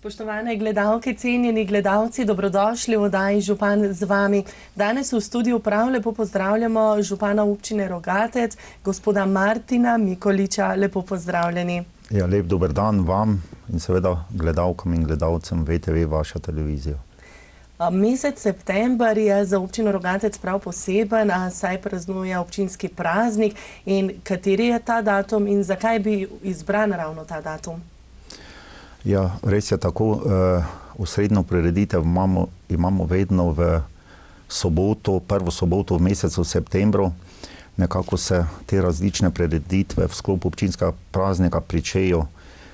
Spoštovane gledalke, cenjeni gledalci, dobrodošli v oddaji Župan z vami. Danes v studiu prav lepo pozdravljamo župana občine Rogatec, gospoda Martina Mikoliča. Lepo pozdravljeni. Ja, lep dober dan vam in seveda gledalkam in gledalcem VTV, vaša televizija. Mesec september je za občino Rogatec prav poseben, saj praznuje občinski praznik. In kateri je ta datum in zakaj bi izbran ravno ta datum? Ja, res je tako. Osrednjo prireditev imamo vedno v soboto, prvo soboto v mesecu septembru. Nekako se te različne prireditve v sklopu občinskega praznika pričejo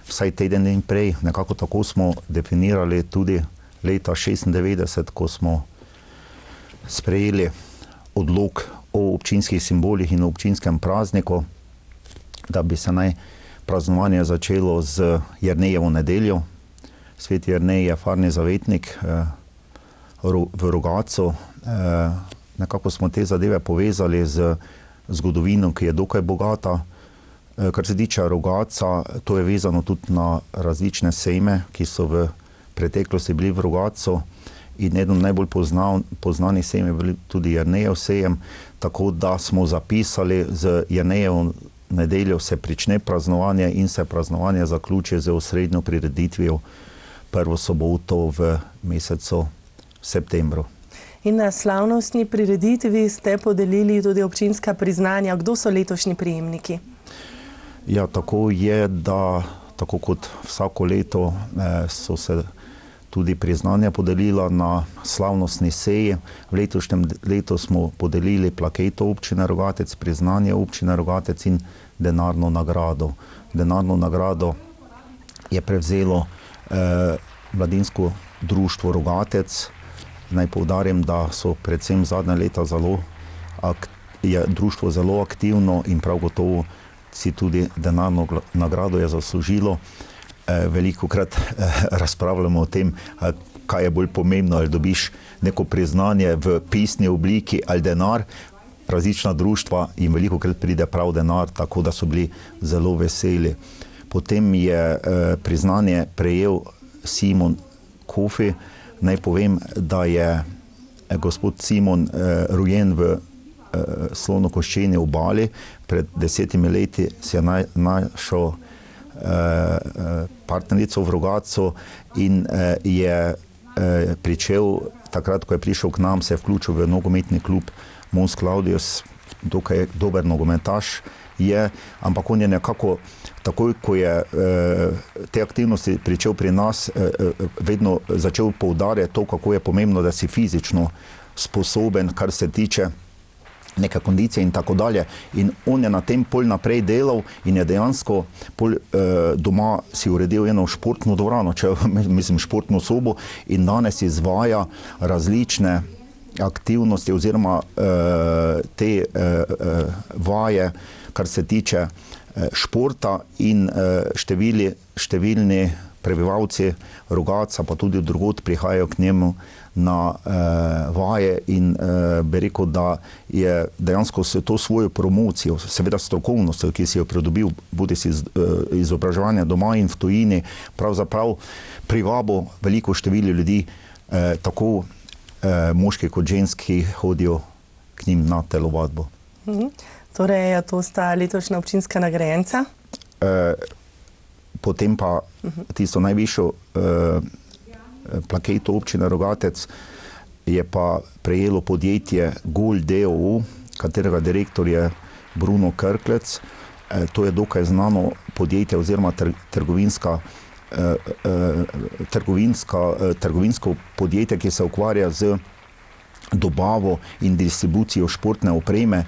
vsaj teden in prej. Nekako tako smo definirali tudi leta 1996, ko smo sprejeli odlok o občinskih simbolih in občinskem prazniku, da bi se naj praznovanje začelo z Jernejevo nedeljo. Sveti Jernej je farni zavetnik v Rogatcu. Nekako smo te zadeve povezali z zgodovino, ki je dokaj bogata. Kar se tiče Rogatca, to je vezano tudi na različne sejme, ki so v preteklosti bili v Rogatcu. In eden najbolj poznanih sejem je bil tudi Jernejev sejem, tako da smo zapisali z Jernejevo nedeljo se prične praznovanje in se praznovanje zaključi z osrednjo prireditvijo prvo soboto v mesecu septembru. In na slavnostni prireditvi ste podelili tudi občinska priznanja. Kdo so letošnji prejemniki? Ja, tako je, da tako kot vsako leto so se tudi priznanja podelila na slavnostni seji. V letošnjem letu smo podelili plaketo občine Rogatec, priznanje občine Rogatec in denarno nagrado. Denarno nagrado je prevzelo mladinsko društvo Rogatec. Naj poudarim, da so predvsem zadnja leta je društvo zelo aktivno in prav gotovo si tudi denarno nagrado je zaslužilo. Velikokrat razpravljamo o tem, kaj je bolj pomembno, ali dobiš neko priznanje v pisni obliki ali denar. Različna društva in velikokrat pride prav denar, tako da so bili zelo veseli. Potem je priznanje prejel Simon Kofi. Naj povem, da je gospod Simon rojen v Slonokoščeni obali. Pred 10 leti si je našel partnerico v Rogatcu in je pričel, takrat, ko je prišel k nam, se je vključil v nogometni klub Mons Claudius, dokaj dober nogometaš je, ampak on je nekako, takoj, ko je te aktivnosti pričel pri nas, vedno začel poudarjati to, kako je pomembno, da si fizično sposoben, kar se tiče neke kondicije in tako dalje. In on je na tem pol naprej delal in je dejansko pol doma si uredil eno športno dvorano, športno sobo, in danes izvaja različne aktivnosti oziroma te vaje, kar se tiče športa, in številni prebivalci Rogatca pa tudi drugod prihajajo k njemu na vaje in bi rekel, da je dejansko to svojo promocijo, seveda strokovnost, ki si jo pridobil, bodi si izobraževanja doma in v tujini, pravzaprav privabo veliko število ljudi, tako moški kot ženski hodijo k njim na telovadbo. Torej, to sta letošnja občinska nagrajenca? Potem pa tisto najvišjo plaketo občine Rogatec je pa prejelo podjetje Gol d.o.o., katerega direktor je Bruno Krklec. To je dokaj znano podjetje oziroma trgovinsko podjetje, ki se ukvarja z dobavo in distribucijo športne opreme.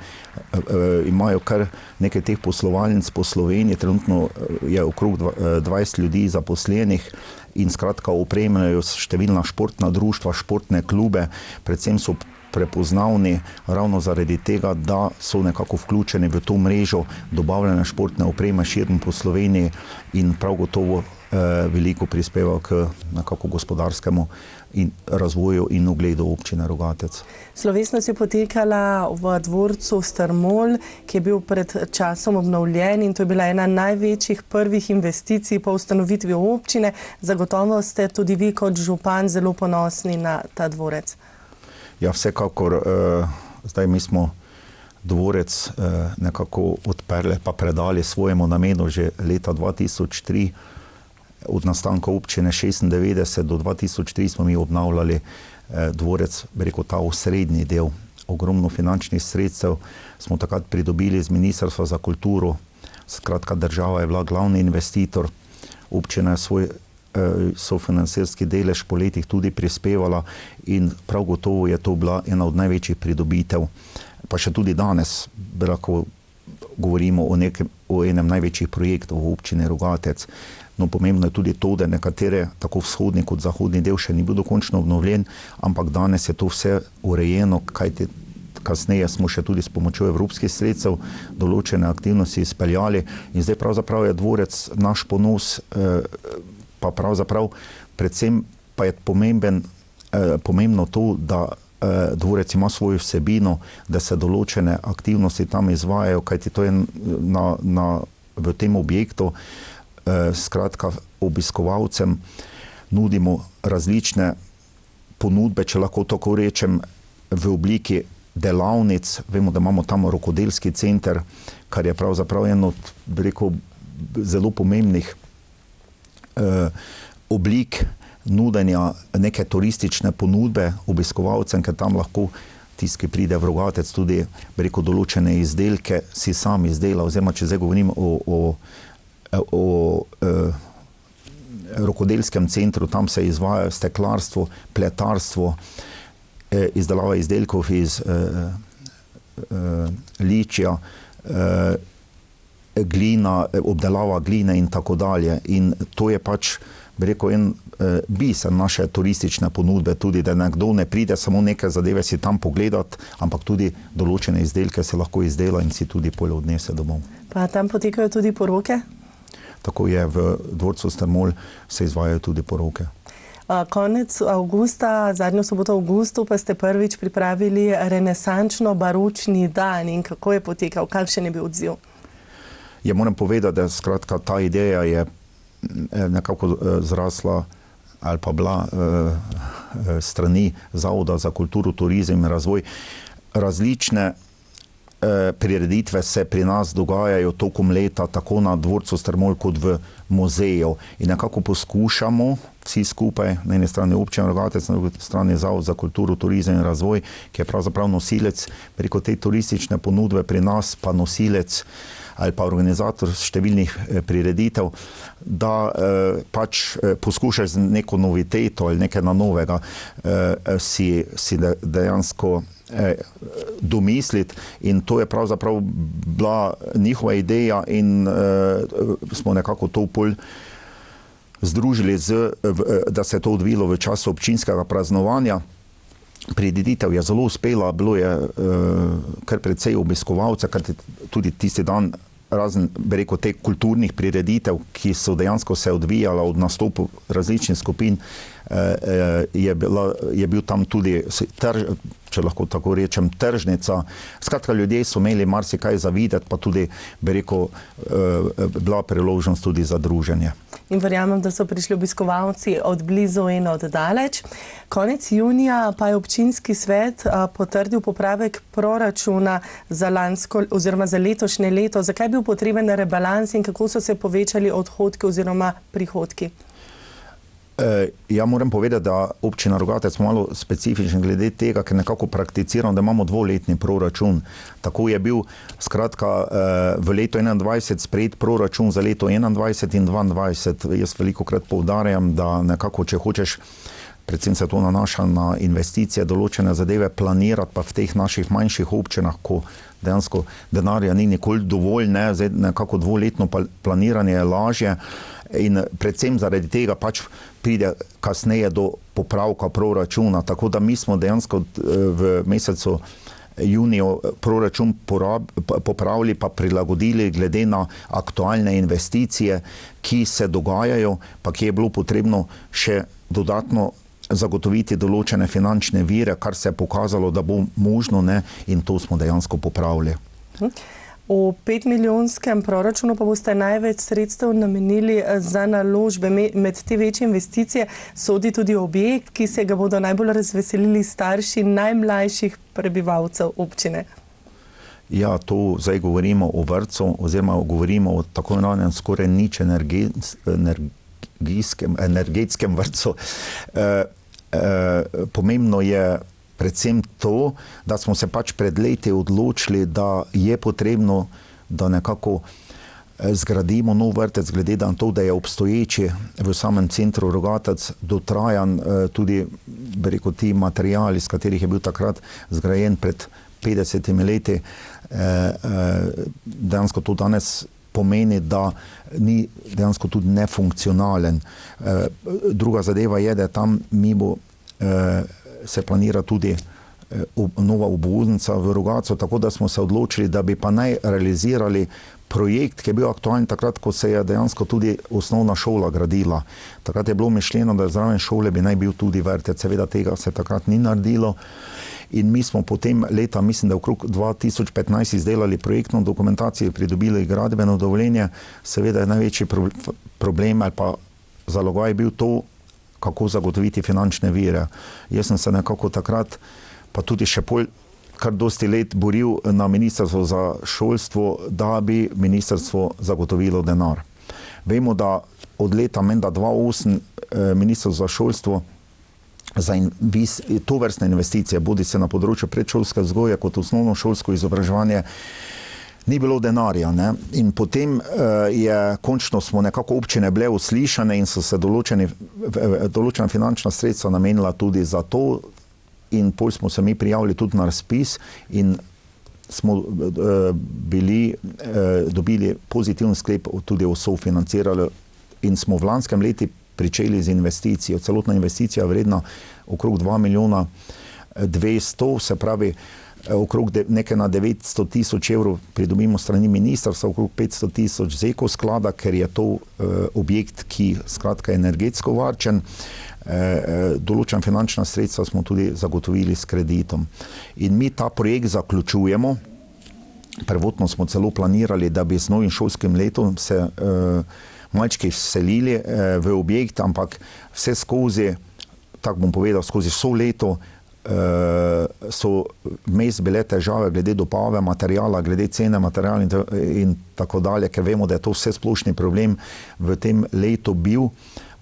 Imajo kar nekaj teh poslovalnic po Sloveniji, trenutno je okrog 20 ljudi zaposlenih in skratka opremljajo številna športna društva, športne klube, predvsem so prepoznavni ravno zaradi tega, da so nekako vključeni v to mrežo dobavljene športne opreme širom po Sloveniji in prav gotovo veliko prispeval k nekako gospodarskemu in razvoju in ugledu občine Rogatec. Slovesnost je potekala v dvorcu Strmol, ki je bil pred časom obnovljen in to je bila ena največjih prvih investicij po ustanovitvi občine. Zagotovo ste tudi vi kot župan zelo ponosni na ta dvorec. Ja, vsekakor. Zdaj mi smo dvorec nekako odprli pa predali svojemu namenu že leta 2003. Od nastanka občine 96 do 2003 smo mi obnavljali dvorec, rekel ta osrednji del. Ogromno finančnih sredstev smo takrat pridobili z Ministrstva za kulturo. Skratka, država je bila glavni investitor. Občina je svoj sofinancirski delež po letih tudi prispevala in prav gotovo je to bila ena od največjih pridobitev. Pa še tudi danes lahko govorimo o enem največjih projektov v občini Rogatec. No, pomembno je tudi to, da nekatere, tako vzhodni kot zahodni del še ni bil dokončno obnovljen, ampak danes je to vse urejeno, kajti kasneje smo še tudi s pomočjo evropskih sredstev določene aktivnosti izpeljali in zdaj pravzaprav je dvorec naš ponos, pa pravzaprav predvsem pa je pomembno to, da dvorec ima svojo vsebino, da se določene aktivnosti tam izvajajo, kajti to je v tem objektu, skratka obiskovalcem nudimo različne ponudbe, če lahko tako rečem, v obliki delavnic. Vemo, da imamo tam rokodelski center, kar je pravzaprav eno od, rekel, zelo pomembnih oblik nudenja neke turistične ponudbe obiskovalcem, ker tam lahko tisti, ki pride v Rogatec, tudi rekel, določene izdelke si sam izdela, oziroma če zdaj govorim o rokodelskem centru, tam se izvaja steklarstvo, pletarstvo, izdelava izdelkov iz ličja, glina, obdelava gline in tako dalje. In to je pač, bi rekel, en biser naše turistične ponudbe, tudi da nekdo ne pride samo neke zadeve si tam pogledati, ampak tudi določene izdelke se lahko izdela in si tudi polje odnese domov. Pa tam potekajo tudi poroke? Tako je, v dvorcu Strmol se izvajajo tudi poroke. Konec avgusta, zadnjo soboto v avgustu, pa ste prvič pripravili renesančno-baročni dan. In kako je potekal? Kakšen je bil odziv? Ja, moram povedati, da skratka ta ideja je nekako zrasla ali pa bila strani Zavoda za kulturo, turizem in razvoj. Različne prireditve se pri nas dogajajo tokom leta, tako na dvorcu Strmol kot v muzeju. In nekako poskušamo vsi skupaj, na eni strani občina Rogatec, na drugi strani Zavod za kulturo, turizem in razvoj, ki je pravzaprav nosilec preko te turistične ponudbe pri nas, pa nosilec ali pa organizator številnih prireditev, da pač poskušaš z neko noviteto ali nekaj novega si dejansko domisliti in to je pravzaprav bila njihova ideja in smo nekako to pol združili, da se je to odvilo v času občinskega praznovanja. Prireditev je zelo uspela, bilo je kar precej obiskovalcev, kar tudi tisti dan razen, bi rekel, teh kulturnih prireditev, ki so dejansko se odvijala od nastopu različnih skupin, je bil tam tudi, če lahko tako rečem, tržnica. Skratka, ljudje so imeli marsikaj za videti, pa tudi, bi rekel, bila priložnost tudi za druženje. In verjamem, da so prišli obiskovalci od blizu in od daleč. Konec junija pa je občinski svet potrdil popravek proračuna za lansko oziroma za letošnje leto. Zakaj je bil potreben rebalans in kako so se povečali odhodki oziroma prihodki? Ja, moram povedati, da občina Rogatec smo malo specifični glede tega, ker nekako prakticiramo, da imamo dvoletni proračun. Tako je bil, skratka, v letu 2021 sprejet proračun za leto 2021 in 2022. Jaz velikokrat poudarjam, da nekako, če hočeš, predvsem se to nanaša na investicije, določene zadeve planirati, pa v teh naših manjših občinah, ko dejansko denarja ni nikoli dovolj, ne, zdaj nekako dvoletno planiranje je lažje in predvsem zaradi tega pač pride kasneje do popravka proračuna, tako da mi smo dejansko v mesecu juniju proračun popravili pa prilagodili glede na aktualne investicije, ki se dogajajo, pa ki je bilo potrebno še dodatno zagotoviti določene finančne vire, kar se je pokazalo, da bo možno, ne, in to smo dejansko popravili. V 5-milijonskem proračunu pa boste največ sredstev namenili za naložbe. Med te večje investicije sodi tudi objekt, ki se ga bodo najbolj razveselili starši najmlajših prebivalcev občine. Ja, to zdaj govorimo o vrtcu, oziroma govorimo o tako imenovanem skoraj nič energetskem vrtcu. Pomembno je predvsem to, da smo se pač pred leti odločili, da je potrebno, da nekako zgradimo nov vrtec, glede na to, da je obstoječi v samem centru Rogatec dotrajan, tudi ti materiali, iz katerih je bil takrat zgrajen pred 50 leti, dejansko to danes pomeni, da ni dejansko tudi nefunkcionalen. Druga zadeva je, da tam se planira tudi nova obvoznica v Rogatcu, tako da smo se odločili, da bi pa naj realizirali projekt, ki je bil aktualen takrat, ko se je dejansko tudi osnovna šola gradila. Takrat je bilo mišljeno, da zraven šole bi naj bil tudi vrtec. Seveda tega se takrat ni naredilo. In mi smo potem leta, mislim, da okrog 2015 izdelali projektno dokumentacijo, pridobili gradbeno dovoljenje. Seveda je največji problem ali pa zalogaj bil to, kako zagotoviti finančne vire. Jaz sem se nekako takrat, pa tudi še kar dosti let boril na Ministrstvo za šolstvo, da bi ministrstvo zagotovilo denar. Vemo, da od leta 2008 Ministrstvo za šolstvo za tovrstne investicije, bodi se na področju predšolske vzgoje kot osnovno šolsko izobraževanje, ni bilo denarja, ne? In potem končno smo nekako občine bile uslišane in so se določena finančna sredstva namenila tudi za to, in pol smo se mi prijavili tudi na razpis in smo dobili pozitiven sklep tudi o sofinanciranju in smo v lanskem leti pričeli z investicijo. Celotna investicija je vredna okrog 2 milijona 200, se pravi okrog nekaj na 900 tisoč evrov pridobimo strani ministrstva, okrog 500 tisoč z Eko sklada, ker je to objekt, ki skratka je energetsko varčen. Določena finančna sredstva smo tudi zagotovili s kreditom. In mi ta projekt zaključujemo. Prvotno smo celo planirali, da bi z novim šolskim letom se malčki vselili v objekt, ampak vse skozi, tako bom povedal, skozi vso leto so vmes bile težave glede dobave materijala, glede cene materijala in tako dalje, ker vemo, da je to vse splošni problem v tem letu bil,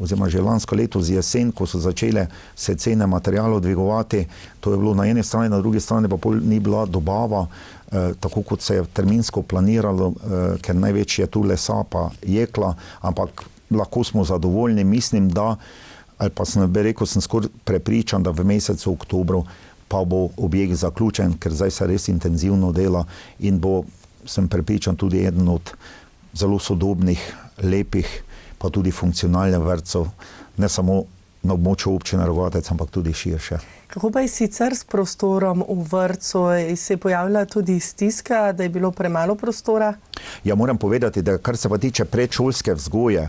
oziroma že lansko leto z jesen, ko so začele se cene materijalov dvigovati. To je bilo na eni strani, na drugi strani pa ni bila dobava, tako kot se je terminsko planiralo, ker največ je tu lesa pa jekla, ampak lahko smo zadovoljni, mislim, da ali pa sem skoraj prepričan, da v mesecu oktobru pa bo objekt zaključen, ker zdaj se res intenzivno dela in bo, sem prepričan, tudi eden od zelo sodobnih, lepih, pa tudi funkcionalnih vrtcev, ne samo na območju občine Rogatec, ampak tudi širše. Kako pa je sicer s prostorom v vrtcu? Se je pojavila tudi stiska, da je bilo premalo prostora? Ja, moram povedati, da kar se pa tiče predšolske vzgoje,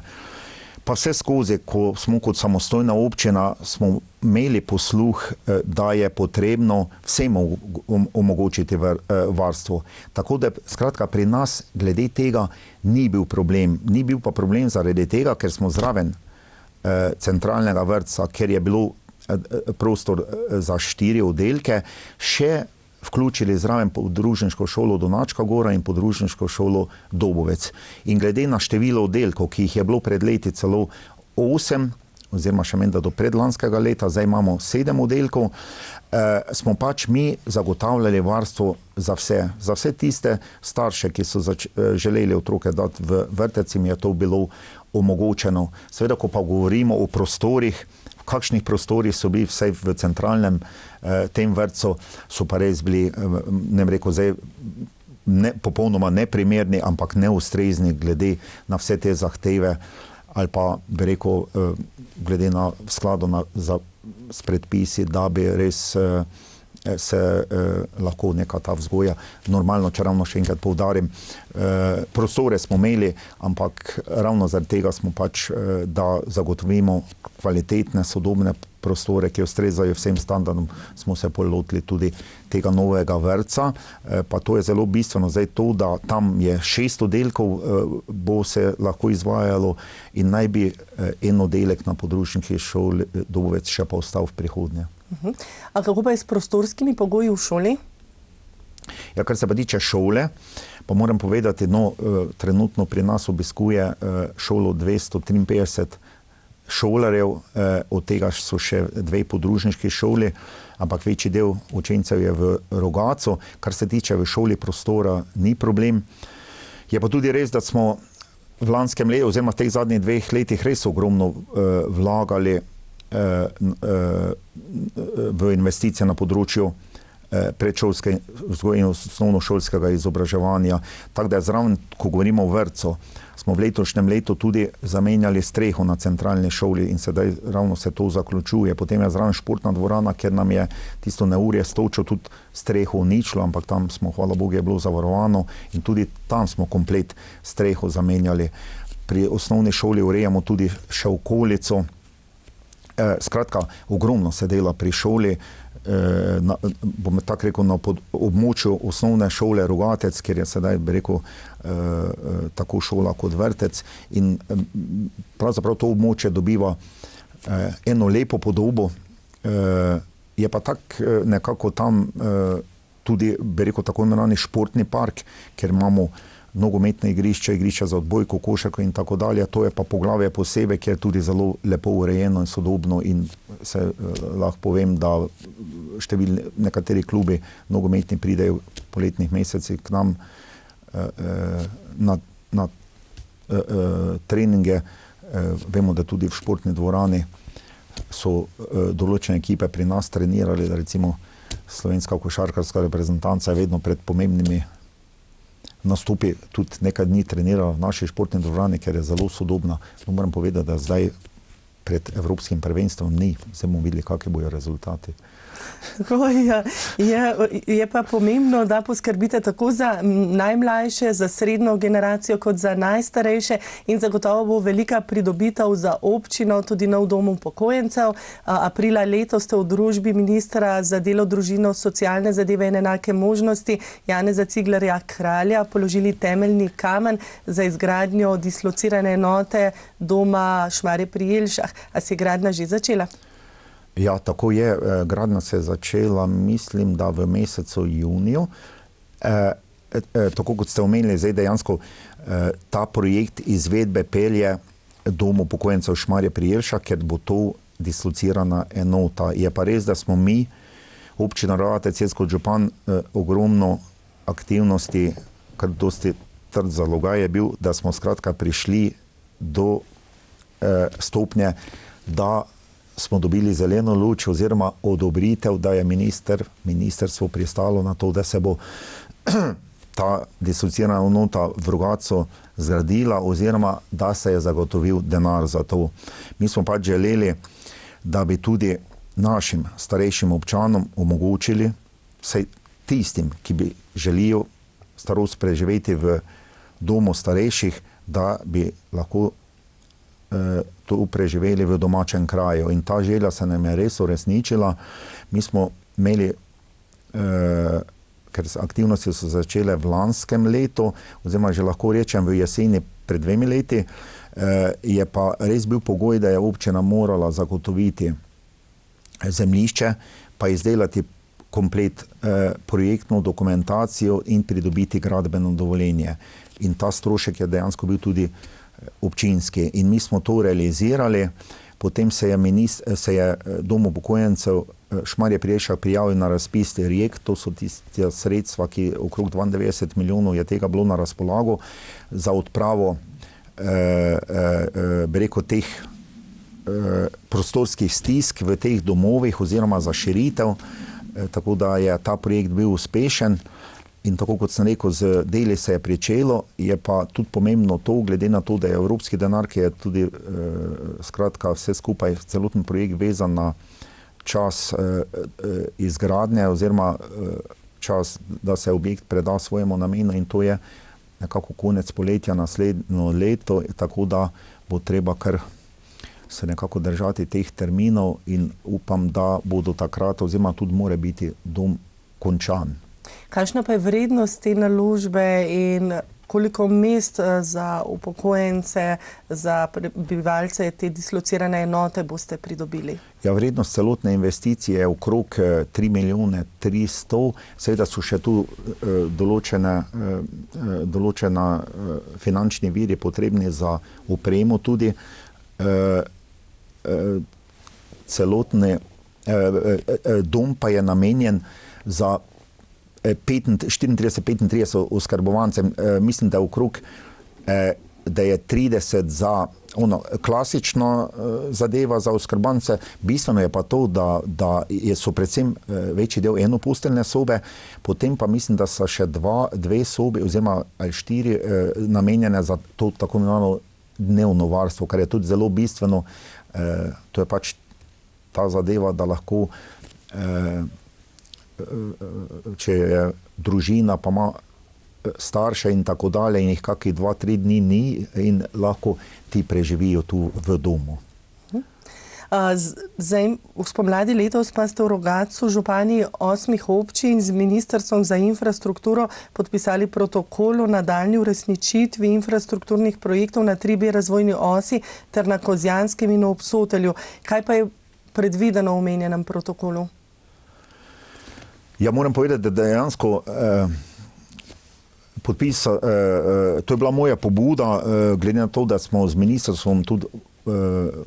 pa vse skozi, ko smo kot samostojna občina, smo imeli posluh, da je potrebno vsem omogočiti varstvo. Tako da, skratka, pri nas glede tega ni bil problem. Ni bil pa problem zaradi tega, ker smo zraven centralnega vrtca, ker je bilo prostor za 4 oddelke, še vključili zraven podružniško šolo Donačka Gora in podružniško šolo Dobovec. In glede na število oddelkov, ki jih je bilo pred leti celo 8, oziroma še menda do predlanskega leta, zdaj imamo 7 oddelkov, smo pač mi zagotavljali varstvo za vse tiste starše, ki so želeli otroke dati v vrtec, jim je to bilo omogočeno. Seveda, ko pa govorimo o prostorih, v kakšnih prostorih so bili vsaj v centralnem tem vrtcu, so pa res bili, ne bom rekel zdaj, popolnoma neprimerni, ampak neustrezni glede na vse te zahteve ali pa, bi rekel, glede na skladu s predpisi, da bi res se lahko neka ta vzgoja normalno, če ravno še enkrat poudarim. Prostore smo imeli, ampak ravno zaradi tega smo pač, da zagotovimo kvalitetne, sodobne prostore, ki ustrezajo vsem standardom, smo se polotili tudi tega novega vrtca. Pa to je zelo bistveno zdaj to, da tam je 6 oddelkov, bo se lahko izvajalo in naj bi en oddelek na područniški šoli Dobovec še pa ostal v prihodnje. A kako pa je s prostorskimi pogoji v šoli? Ja, kar se pa tiče šole, pa moram povedati, trenutno pri nas obiskuje šolo 253 šolarjev, od tega so še 2 podružniški šoli, ampak večji del učencev je v Rogatcu. Kar se tiče v šoli prostora, ni problem. Je pa tudi res, da smo v lanskem letu, oziroma v teh zadnjih 2 letih res ogromno vlagali v investicije na področju predšolske vzgoje in osnovnošolskega izobraževanja. Tako da je zraven, ko govorimo o vrtcu, smo v letošnjem letu tudi zamenjali streho na centralni šoli in sedaj ravno se to zaključuje. Potem je zraven športna dvorana, ker nam je tisto neurje s točo tudi streho uničilo, ampak tam smo, hvala Bogu, je bilo zavarovano in tudi tam smo komplet streho zamenjali. Pri osnovni šoli urejamo tudi še okolico. Skratka, ogromno se dela pri šoli, bom tako rekel, na območju osnovne šole Rogatec, kjer je sedaj, bi rekel, tako šola kot vrtec in pravzaprav to območje dobiva eno lepo podobo. Je pa tako nekako tam tudi, bi rekel, tako imenovani športni park, ker imamo nogometne igrišče za odbojko, košarko in tako dalje. To je pa poglavje posebej, ki je tudi zelo lepo urejeno in sodobno in se lahko povem, da številni nekateri klubi nogometni pridejo v poletnih mesecih k nam na treninge. Vemo, da tudi v športni dvorani so določene ekipe pri nas trenirali, da recimo slovenska košarkarska reprezentanca je vedno pred pomembnimi nastopi tudi nekaj dni trenirala v naši športni dvorani, ker je zelo sodobna. No, moram povedati, da zdaj pred evropskim prvenstvom ni. Zdaj bomo videli, kakšni bojo rezultati. Tako je pa pomembno, da poskrbite tako za najmlajše, za srednjo generacijo, kot za najstarejše in zagotovo bo velika pridobitev za občino, tudi nov dom upokojencev. Aprila letos ste v družbi ministra za delo, družino, socialne zadeve in enake možnosti Janeza Ciglerja Kralja položili temeljni kamen za izgradnjo dislocirane enote doma Šmarje pri Jelšah. A se je gradnja že začela? Ja, tako je. Gradnja se je začela, mislim, da v mesecu juniju. Tako kot ste omenili, zdaj dejansko ta projekt izvedbe pelje dom upokojencev Šmarje pri Jelšah, ker bo to dislocirana enota. Je pa res, da smo mi, občina Rogatec, jaz kot župan, ogromno aktivnosti, kar dosti trd zalogaj je bil, da smo skratka prišli do stopnje, da smo dobili zeleno luč oziroma odobritev, da je ministrstvo pristalo na to, da se bo ta dislocirana enota v Rogatcu zgradila oziroma da se je zagotovil denar za to. Mi smo pač želeli, da bi tudi našim starejšim občanom omogočili, vsaj tistim, ki bi želijo starost preživeti v domu starejših, da bi lahko to preživeli v domačem kraju. In ta želja se nam je res uresničila. Mi smo imeli, ker aktivnosti so začele v lanskem letu, oziroma že lahko rečem v jeseni pred 2 leti, je pa res bil pogoj, da je občina morala zagotoviti zemljišče, pa izdelati komplet projektno dokumentacijo in pridobiti gradbeno dovoljenje. In ta strošek je dejansko bil tudi občinski. In mi smo to realizirali. Potem se je dom upokojencev Šmarje pri Jelšah prijavil na razpis RJEK, to so tiste sredstva, ki okrog 92 milijonov je tega bilo na razpolago za odpravo bi rekel teh prostorskih stisk v teh domovih oziroma za širitev, tako da je ta projekt bil uspešen. In tako kot sem rekel, z deli se je pričelo, je pa tudi pomembno to, glede na to, da je evropski denar, ki je tudi skratka vse skupaj, celoten projekt vezan na čas izgradnje oziroma čas, da se objekt preda svojemu namenu, in to je nekako konec poletja naslednjo leto, tako da bo treba kar se nekako držati teh terminov in upam, da bodo takrat oziroma tudi mora biti dom končan. Kakšna pa je vrednost te naložbe in koliko mest za upokojence, za prebivalce te dislocirane enote boste pridobili? Ja, vrednost celotne investicije je okrog 3 milijone 300. Seveda so še tu določena finančni viri potrebni za opremo tudi. Celotni dom pa je namenjen za 34-35 oskrbovancem, mislim, da okrog, da je 30 za klasično zadeva za oskrbovance. Bistveno je pa to, da so predvsem večji del enoposteljne sobe, potem pa mislim, da so še dve sobe oziroma ali 4 namenjene za to tako imenovano dnevno varstvo, kar je tudi zelo bistveno. To je pač ta zadeva, da lahko če je družina, pa ima starše in tako dalje in jih kakih 2-3 dni ni in lahko ti preživijo tu v domu. Zdaj, v spomladi letos pa ste v Rogatcu župani 8 občin z Ministrstvom za infrastrukturo podpisali protokol o nadaljnji uresničitvi infrastrukturnih projektov na 3B razvojni osi ter na Kozjanskem in Obsotelju. Kaj pa je predvideno v omenjenem protokolu? Ja, moram povedati, da dejansko to je bila moja pobuda, glede na to, da smo z ministrstvom tudi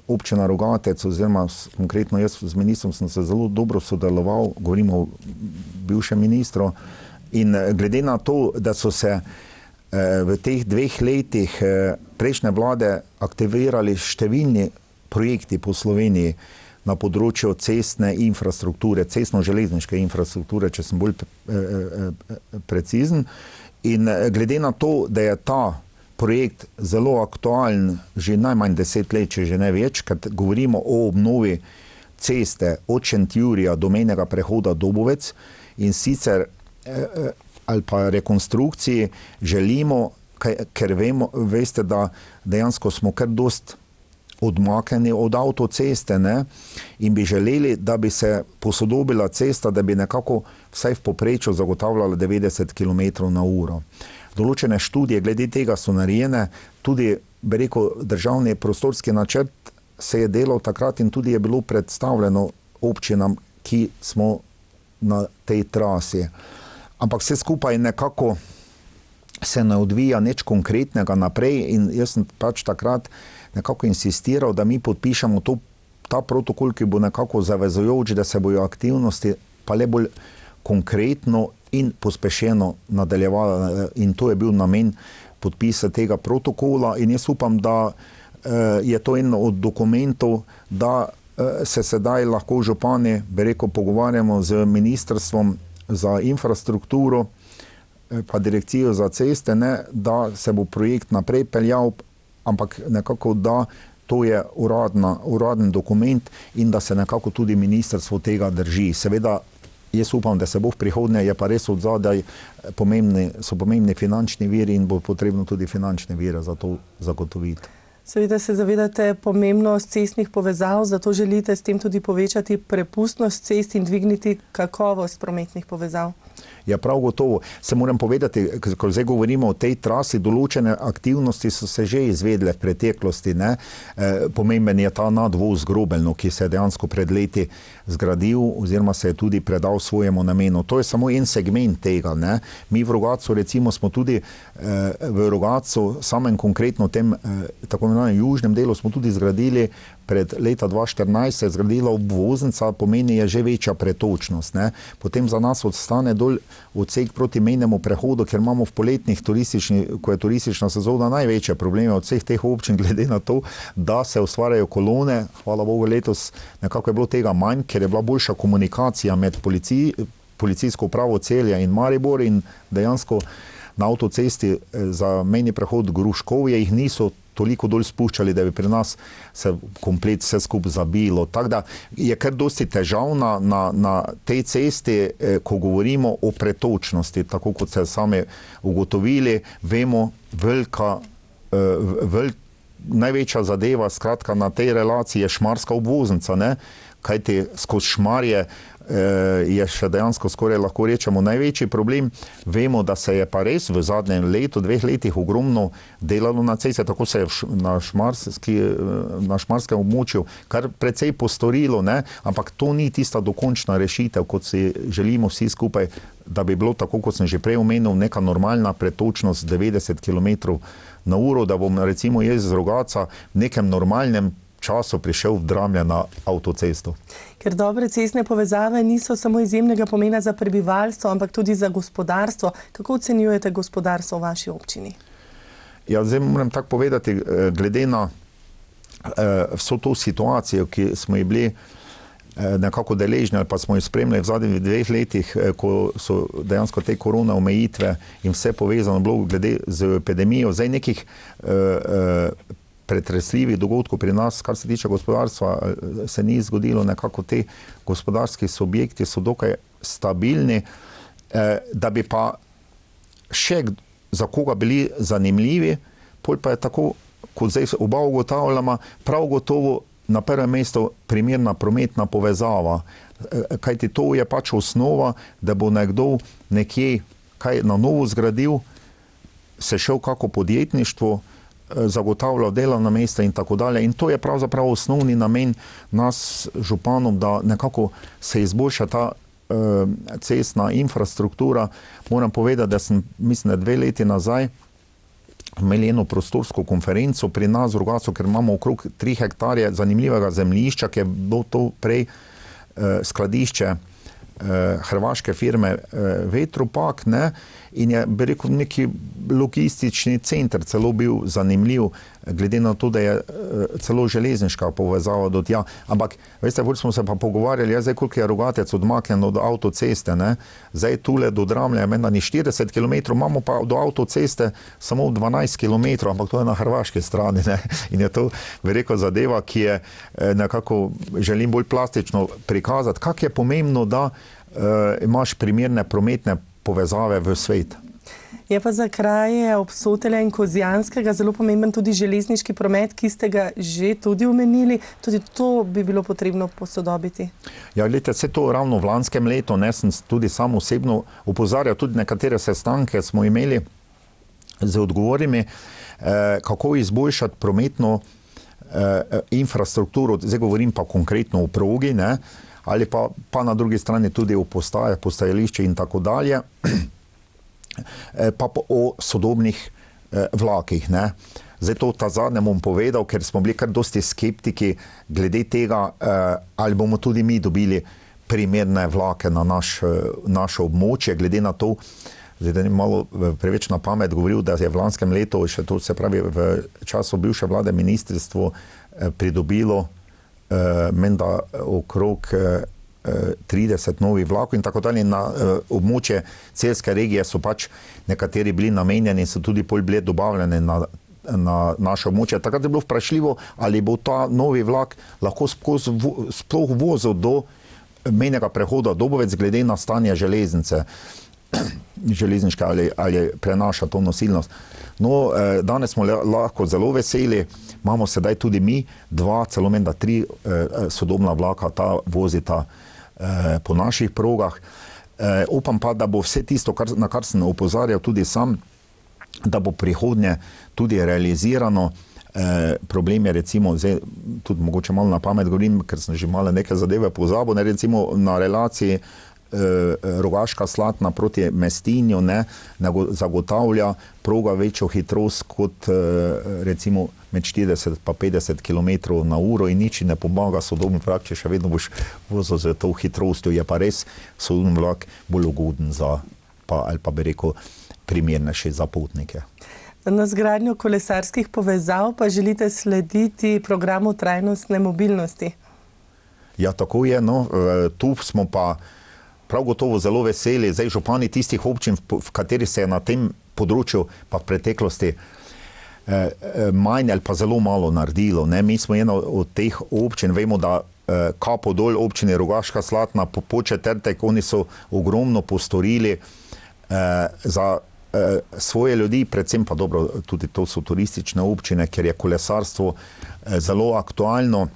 občina Rogatec, oziroma konkretno jaz z ministrom sem se zelo dobro sodeloval, govorimo o bivšem ministru, in glede na to, da so se v teh 2 letih prejšnje vlade aktivirali številni projekti po Sloveniji na področju cestne infrastrukture, cestno-železniške infrastrukture, če sem bolj precizen. In glede na to, da je ta projekt zelo aktualen že najmanj 10 let, če že ne več, ker govorimo o obnovi ceste od Šentjurja do mejnega prehoda Dobovec, in sicer ali pa rekonstrukciji želimo, ker veste, da dejansko smo kar dost odmaknjeni od avtoceste, ne? In bi želeli, da bi se posodobila cesta, da bi nekako vsaj v povprečju zagotavljala 90 km/h. Določene študije glede tega so narejene, tudi, bi rekel, državni prostorski načrt se je delal takrat in tudi je bilo predstavljeno občinam, ki smo na tej trasi. Ampak vse skupaj nekako se ne odvija nič konkretnega naprej in jaz sem pač takrat nekako insistiral, da mi podpišemo ta protokol, ki bo nekako zavezujoč, da se bojo aktivnosti pa le bolj konkretno in pospešeno nadaljevale. In to je bil namen podpisa tega protokola in jaz upam, da je to en od dokumentov, da se sedaj lahko župani, bi rekel, pogovarjamo z Ministrstvom za infrastrukturo pa Direkcijo za ceste, ne, da se bo projekt naprej peljal, ampak nekako, da to je uraden dokument in da se nekako tudi ministrstvo tega drži. Seveda, jaz upam, da se bo v prihodnje, je pa res od zadaj so pomembni finančni viri in bo potrebno tudi finančne vire za to zagotoviti. Seveda se zavedate pomembnost cestnih povezav, zato želite s tem tudi povečati prepustnost cest in dvigniti kakovost prometnih povezav. Ja, prav gotovo. Se moram povedati, ko zdaj govorimo o tej trasi, določene aktivnosti so se že izvedle v preteklosti, ne. Pomemben je ta nadvoz Grobelno, ki se je dejansko pred leti zgradil oziroma se je tudi predal svojemu namenu. To je samo en segment tega, ne. Mi v Rogatcu recimo smo tudi v Rogatcu, samem konkretno tem tako imenovanem južnem delu smo tudi zgradili pred leta 2014 se je zgradila obvoznica, pomeni je že večja pretočnost, ne. Potem za nas ostane dol odsek proti mejnemu prehodu, ker imamo v poletnih ko je turistična sezona, največje probleme od vseh teh občin, glede na to, da se ustvarjajo kolone. Hvala Bogu, letos nekako je bilo tega manj, ker je bila boljša komunikacija med policijsko upravo Celja in Maribor in dejansko na avtocesti za mejni prehod Gruškovje jih niso toliko dol spuščali, da bi pri nas se komplet vse skupaj zabilo. Tako da je kar dosti težav na tej cesti, ko govorimo o pretočnosti, tako kot ste sami ugotovili, vemo, največja zadeva, skratka, na tej relaciji je šmarska obvoznica, ne? Kajti skozi Šmarje je še dejansko skoraj lahko rečemo največji problem. Vemo, da se je pa res v zadnjem letu, 2 letih ogromno delalo na ceste, tako se je na šmarskem območju kar precej postorilo, ne? Ampak to ni tista dokončna rešitev, kot si želimo vsi skupaj, da bi bilo tako, kot sem že prej omenil, neka normalna pretočnost 90 km/h, da bom recimo jaz z Rogatca v nekem normalnem času prišel v Dramlje na avtocesto. Ker dobre cestne povezave niso samo izjemnega pomena za prebivalstvo, ampak tudi za gospodarstvo. Kako ocenjujete gospodarstvo v vaši občini? Ja, zdaj moram tako povedati, glede na vso to situacijo, ki smo ji bili nekako deležni ali pa smo jo spremljali v zadnjih 2 letih, ko so dejansko te korona omejitve in vse povezano bilo glede z epidemijo, zdaj nekih pretresljivih dogodkov pri nas, kar se tiče gospodarstva, se ni zgodilo, nekako te gospodarski subjekti so dokaj stabilni, da bi pa še za koga bili zanimljivi, pol pa je tako, kot zdaj oba ugotavljamo, prav gotovo na prvem mestu primerna prometna povezava, kajti to je pač osnova, da bo nekdo nekje kaj na novo zgradil, se šel kako podjetništvo, zagotavljal delovna mesta in tako dalje. In to je pravzaprav osnovni namen nas županom, da nekako se izboljša ta cestna infrastruktura. Moram povedati, da sem, mislim, da 2 leti nazaj imeli eno prostorsko konferenco pri nas v Rogatcu, ker imamo okrog 3 hektarje zanimljivega zemljišča, ki je bilo to prej skladišče hrvaške firme Vetropak, ne? In je, bi rekel, neki logistični center celo bil zanimiv, glede na to, da je celo železniška povezava do tja. Ampak, veste, smo se pa pogovarjali, zdaj koliko je Rogatec odmaknjen od avtoceste, ne? Zdaj tule do Dramlja je menda ni 40 km, imamo pa do avtoceste samo 12 km, ampak to je na hrvaški strani, ne? In je to, bi rekel, zadeva, ki je nekako, želim bolj plastično prikazati, kako je pomembno, da imaš primerne prometne povezave v svet. Je pa za kraje Obsotelja in Kozjanskega zelo pomemben tudi železniški promet, ki ste ga že tudi omenili. Tudi to bi bilo potrebno posodobiti. Ja, gledajte, vse to ravno v lanskem letu, ne, sem tudi sam osebno opozarjal, tudi nekatere sestanke smo imeli z odgovorimi, kako izboljšati prometno infrastrukturo, zdaj govorim pa konkretno o progi, ne, ali pa na drugi strani tudi o postajališče in tako dalje, pa o sodobnih vlakih, ne. Zdaj to ta zadnje bom povedal, ker smo bili kar dosti skeptiki glede tega, ali bomo tudi mi dobili primerne vlake na naše območje, glede na to, zdaj da ni malo preveč na pamet govoril, da je v lanskem letu, še to se pravi v času bivše vlade ministrstvo pridobilo menda okrog 30 novih vlakov in tako dalje. Na območje Celjske regije so pač nekateri bili namenjeni in so tudi pol bili dobavljeni na naše območje. Takrat je bilo vprašljivo, ali bo ta novi vlak lahko sploh vozil do mejnega prehoda Dobovec glede na stanje železniške ali prenaša to nosilnost. No, danes smo lahko zelo veseli, imamo sedaj tudi mi 2, celo menda 3 sodobna vlaka, ta vozita po naših progah. Upam pa, da bo vse tisto, na kar sem opozarjal tudi sam, da bo prihodnje tudi realizirano. Problem je recimo, zdaj tudi mogoče malo na pamet govorim, ker sem že malo neke zadeve pozabil, ne, recimo na relaciji Rogaška Slatna proti Mestinju, ne, zagotavlja proga večjo hitrost kot recimo med 40 pa 50 km/h in nič ne pomaga sodobni vlak, če še vedno boš vozil z to hitrostjo, je pa res sodobni vlak bolj ugoden za, ali pa bi rekel, primernejši za potnike. Na zgradnjo kolesarskih povezav pa želite slediti programu trajnostne mobilnosti? Ja, tako je, no, tu smo pa prav gotovo zelo veseli, zdaj župani tistih občin, v kateri se je na tem področju pa v preteklosti manj ali pa zelo malo naredilo. Ne? Mi smo ena od teh občin, vemo, da kapo dol občine Rogaška Slatna po četrtek, oni so ogromno postorili za svoje ljudi, predvsem pa dobro, tudi to so turistične občine, ker je kolesarstvo zelo aktualno.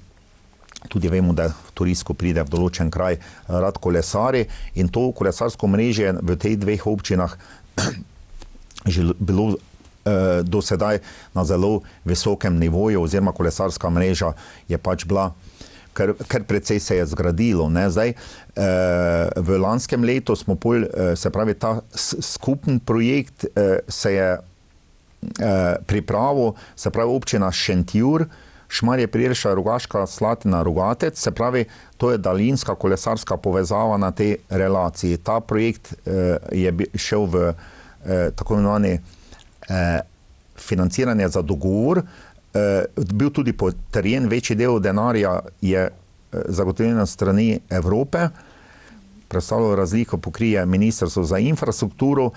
Tudi vemo, da turist, ko pride v določen kraj, rad kolesari in to kolesarsko mreže v tej dveh občinah že bilo do sedaj na zelo visokem nivoju, oziroma kolesarska mreža je pač bila, kar precej se je zgradilo. Ne? Zdaj, v lanskem letu smo se pravi, ta skupen projekt se je pripravil, se pravi, občina Šentjur, Šmarje pri Jelšah, Rogaška Slatina, Rogatec, se pravi, to je daljinska kolesarska povezava na tej relaciji. Ta projekt je šel v tako imenovani financiranje za dogovor, bil tudi potrjen, večji del denarja je zagotovljen na strani Evrope, predstavljalo razliko pokrije Ministrstvo za infrastrukturo,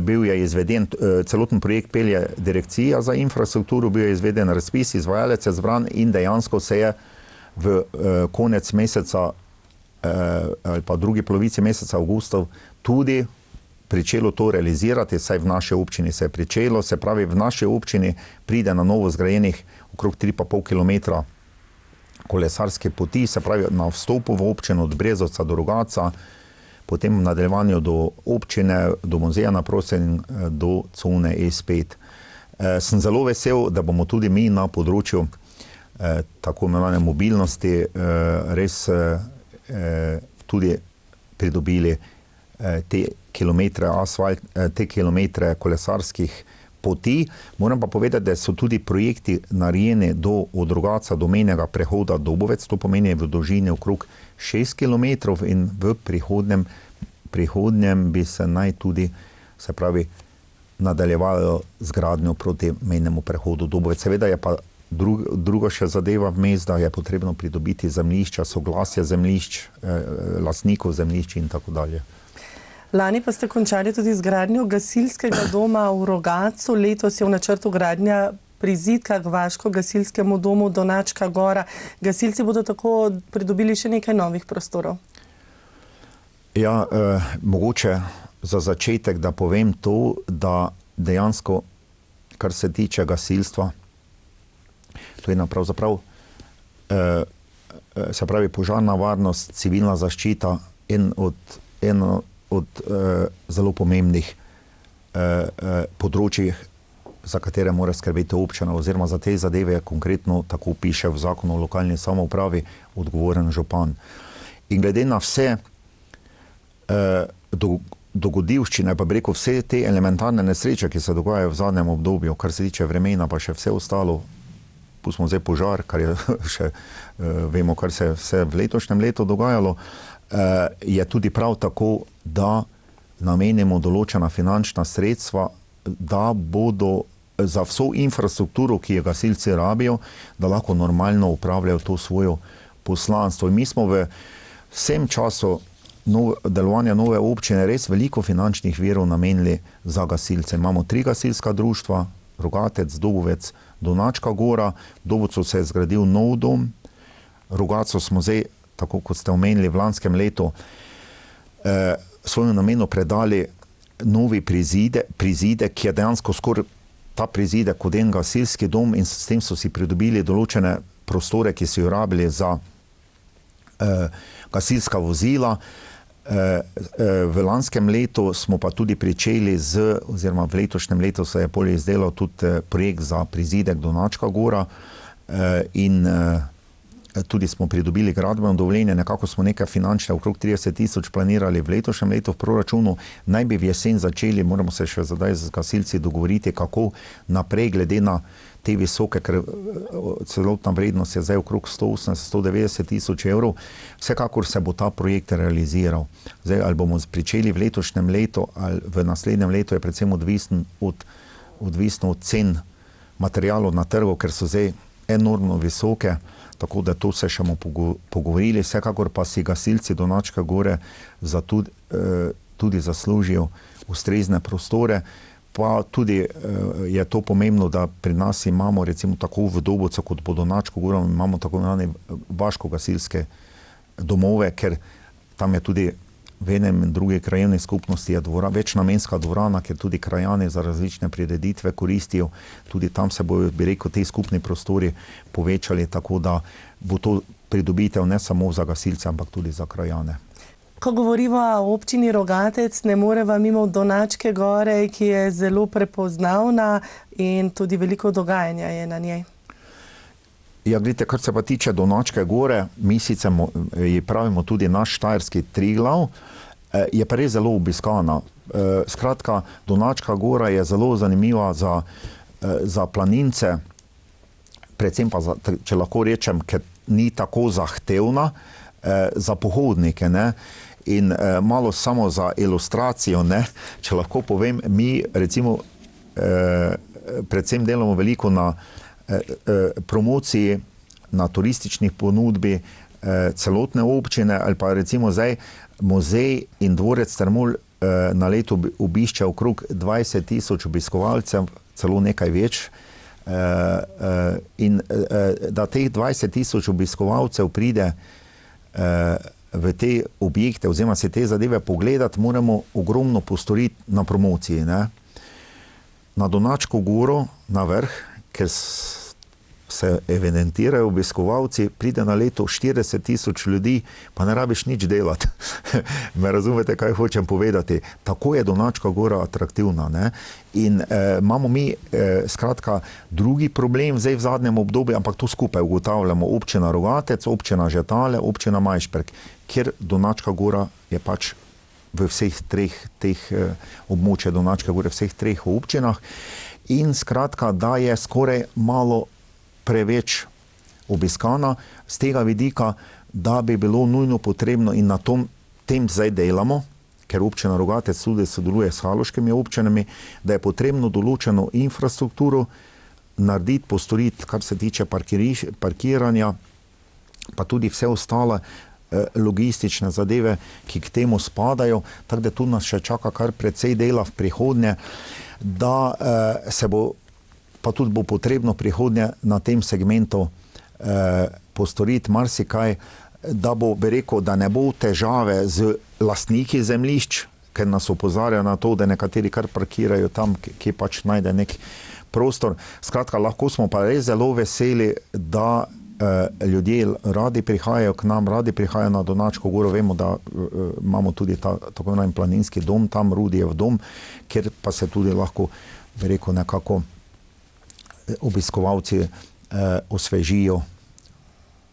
bil je izveden, celoten projekt pelje Direkcija za infrastrukturo, bil je izveden razpis, izvajalec je zbran in dejansko se je v konec meseca ali pa drugi polovici meseca avgusta tudi pričelo to realizirati, saj v naši občini se je pričelo, se pravi, v naši občini pride na novo zgrajenih okrog 3,5 km kolesarske poti, se pravi, na vstopu v občino od Brezovca do Rogatca, potem v nadaljevanju do občine, do muzeja na Prosen, do cone S5. Sem zelo vesel, da bomo tudi mi na področju tako imenovane mobilnosti res tudi pridobili te kilometre asfalt, te kilometre kolesarskih poti. Moram pa povedati, da so tudi projekti narejeni od Rogatca do mejnega prehoda Dobovec, to pomeni v dolžini okrog 6 km in v prihodnjem bi se naj tudi, se pravi, nadaljevalo z gradnjo proti mejnemu prehodu Dobovec. Seveda je pa druga še zadeva vmes, da je potrebno pridobiti zemljišča, soglasje zemljišč, lastnikov zemljišč in tako dalje. Lani pa ste končali tudi z gradnjo gasilskega doma v Rogatcu. Letos je v načrtu gradnja prizidka k vaško gasilskemu domu Donačka Gora. Gasilci bodo tako pridobili še nekaj novih prostorov. Ja, mogoče za začetek, da povem to, da dejansko, kar se tiče gasilstva, to je pravzaprav, se pravi, požarna varnost, civilna zaščita, eno od zelo pomembnih področij, za katere mora skrbeti občina, oziroma za te zadeve konkretno, tako piše v zakonu o lokalni samoupravi, odgovoren župan. In glede na vse dogodivščine, pa bi rekel, vse te elementarne nesreče, ki se dogajajo v zadnjem obdobju, kar se tiče vremena, pa še vse ostalo, pustimo zdaj požar, kar je še, vemo, kar se je vse v letošnjem letu dogajalo, je tudi prav tako, da namenimo določena finančna sredstva, da bodo za vso infrastrukturo, ki jo gasilci rabijo, da lahko normalno upravljajo to svojo poslanstvo. In mi smo v vsem času delovanja nove občine res veliko finančnih virov namenili za gasilce. Imamo 3 gasilska društva, Rogatec, Dobovec, Donačka Gora, v Dobovcu se je zgradil nov dom, Rogatcu smo zdaj, tako kot ste omenili, v lanskem letu svojemu namenu predali novi prizidek, ki je dejansko skoraj ta prizidek kot en gasilski dom in s tem so si pridobili določene prostore, ki so jo rabili za gasilska vozila. V lanskem letu smo pa tudi pričeli oziroma v letošnjem letu se je polje izdelal tudi projekt za prizidek Donačka Gora in tudi smo pridobili gradbeno dovoljenje, nekako smo nekaj finančne, okrog 30 000 planirali v letošnjem letu v proračunu, naj bi v jesen začeli, moramo se še zdaj z gasilci dogovoriti, kako naprej glede na te visoke, ker celotna vrednost je zdaj okrog 180-190 000 evrov, vsekakor se bo ta projekt realiziral. Zdaj, ali bomo pričeli v letošnjem letu ali v naslednjem letu, je predvsem odvisno od cen materialov na trgu, ker so zdaj enormno visoke, tako da to se še bomo pogovorili. Vsekakor pa si gasilci Donačka Gore tudi zaslužijo ustrezne prostore. pa tudi je to pomembno, da pri nas imamo recimo tako v Dobovcu kot pod Donačko goro, imamo tako imenovane vaško-gasilske domove, ker tam je tudi v enem in druge krajevne skupnosti je večnamenska dvorana, ker tudi krajani za različne prireditve koristijo. Tudi tam se bojo, bi rekel, te skupni prostori povečali, tako da bo to pridobitev ne samo za gasilce, ampak tudi za krajane. Ko govorimo o občini Rogatec, ne moreva mimo Donačke gore, ki je zelo prepoznavna in tudi veliko dogajanja je na njej. Ja, gledajte, kar se pa tiče Donačke gore, mi sicer ji pravimo tudi naš štajerski Triglav, je pa res zelo obiskana. Skratka, Donačka gora je zelo zanimiva za planince, predvsem pa, če lahko rečem, ker ni tako zahtevna, za pohodnike, ne. In malo samo za ilustracijo, ne, če lahko povem, mi recimo predvsem delamo veliko na promociji, na turističnih ponudbi celotne občine, ali pa recimo zdaj muzej in dvorec Strmol na leto obišče okrog 20,000 obiskovalcev, celo nekaj več. In da teh 20,000 obiskovalcev pride v te objekte, oziroma se te zadeve pogledati, moramo ogromno postoriti na promociji, ne. Na Donačko goro, na vrh, ker se evidentirajo obiskovalci, pride na leto 40,000 ljudi, pa ne rabiš nič delati. Me razumete, kaj hočem povedati? Tako je Donačka gora atraktivna, ne. In imamo mi, skratka, drugi problem zdaj v zadnjem obdobju, ampak to skupaj ugotavljamo, občina Rogatec, občina Žetale, občina Majšperk, kjer Donačka gora je pač v vseh treh teh območje Donačke gore, vseh treh občinah. In skratka, da je skoraj malo preveč obiskana z tega vidika, da bi bilo nujno potrebno in na tem zdaj delamo, ker občina Rogatec tudi sodeluje s haloškimi občinami, da je potrebno določeno infrastrukturo narediti, postoriti, kar se tiče parkiranja, pa tudi vse ostale logistične zadeve, ki k temu spadajo, tako da tu nas še čaka kar precej dela v prihodnje, da se bo, pa tudi bo potrebno prihodnje na tem segmentu postoriti marsikaj, da bo, bi rekel, da ne bo težave z lastniki zemljišč, ker nas opozarja na to, da nekateri kar parkirajo tam, kje pač najde nek prostor. Skratka, lahko smo pa res zelo veseli, da ljudje radi prihajajo k nam, radi prihajajo na Donačko goro. Vemo, da imamo tudi tako imenovani planinski dom, tam Rudijev dom, kjer pa se tudi lahko, bi rekel, nekako obiskovalci osvežijo,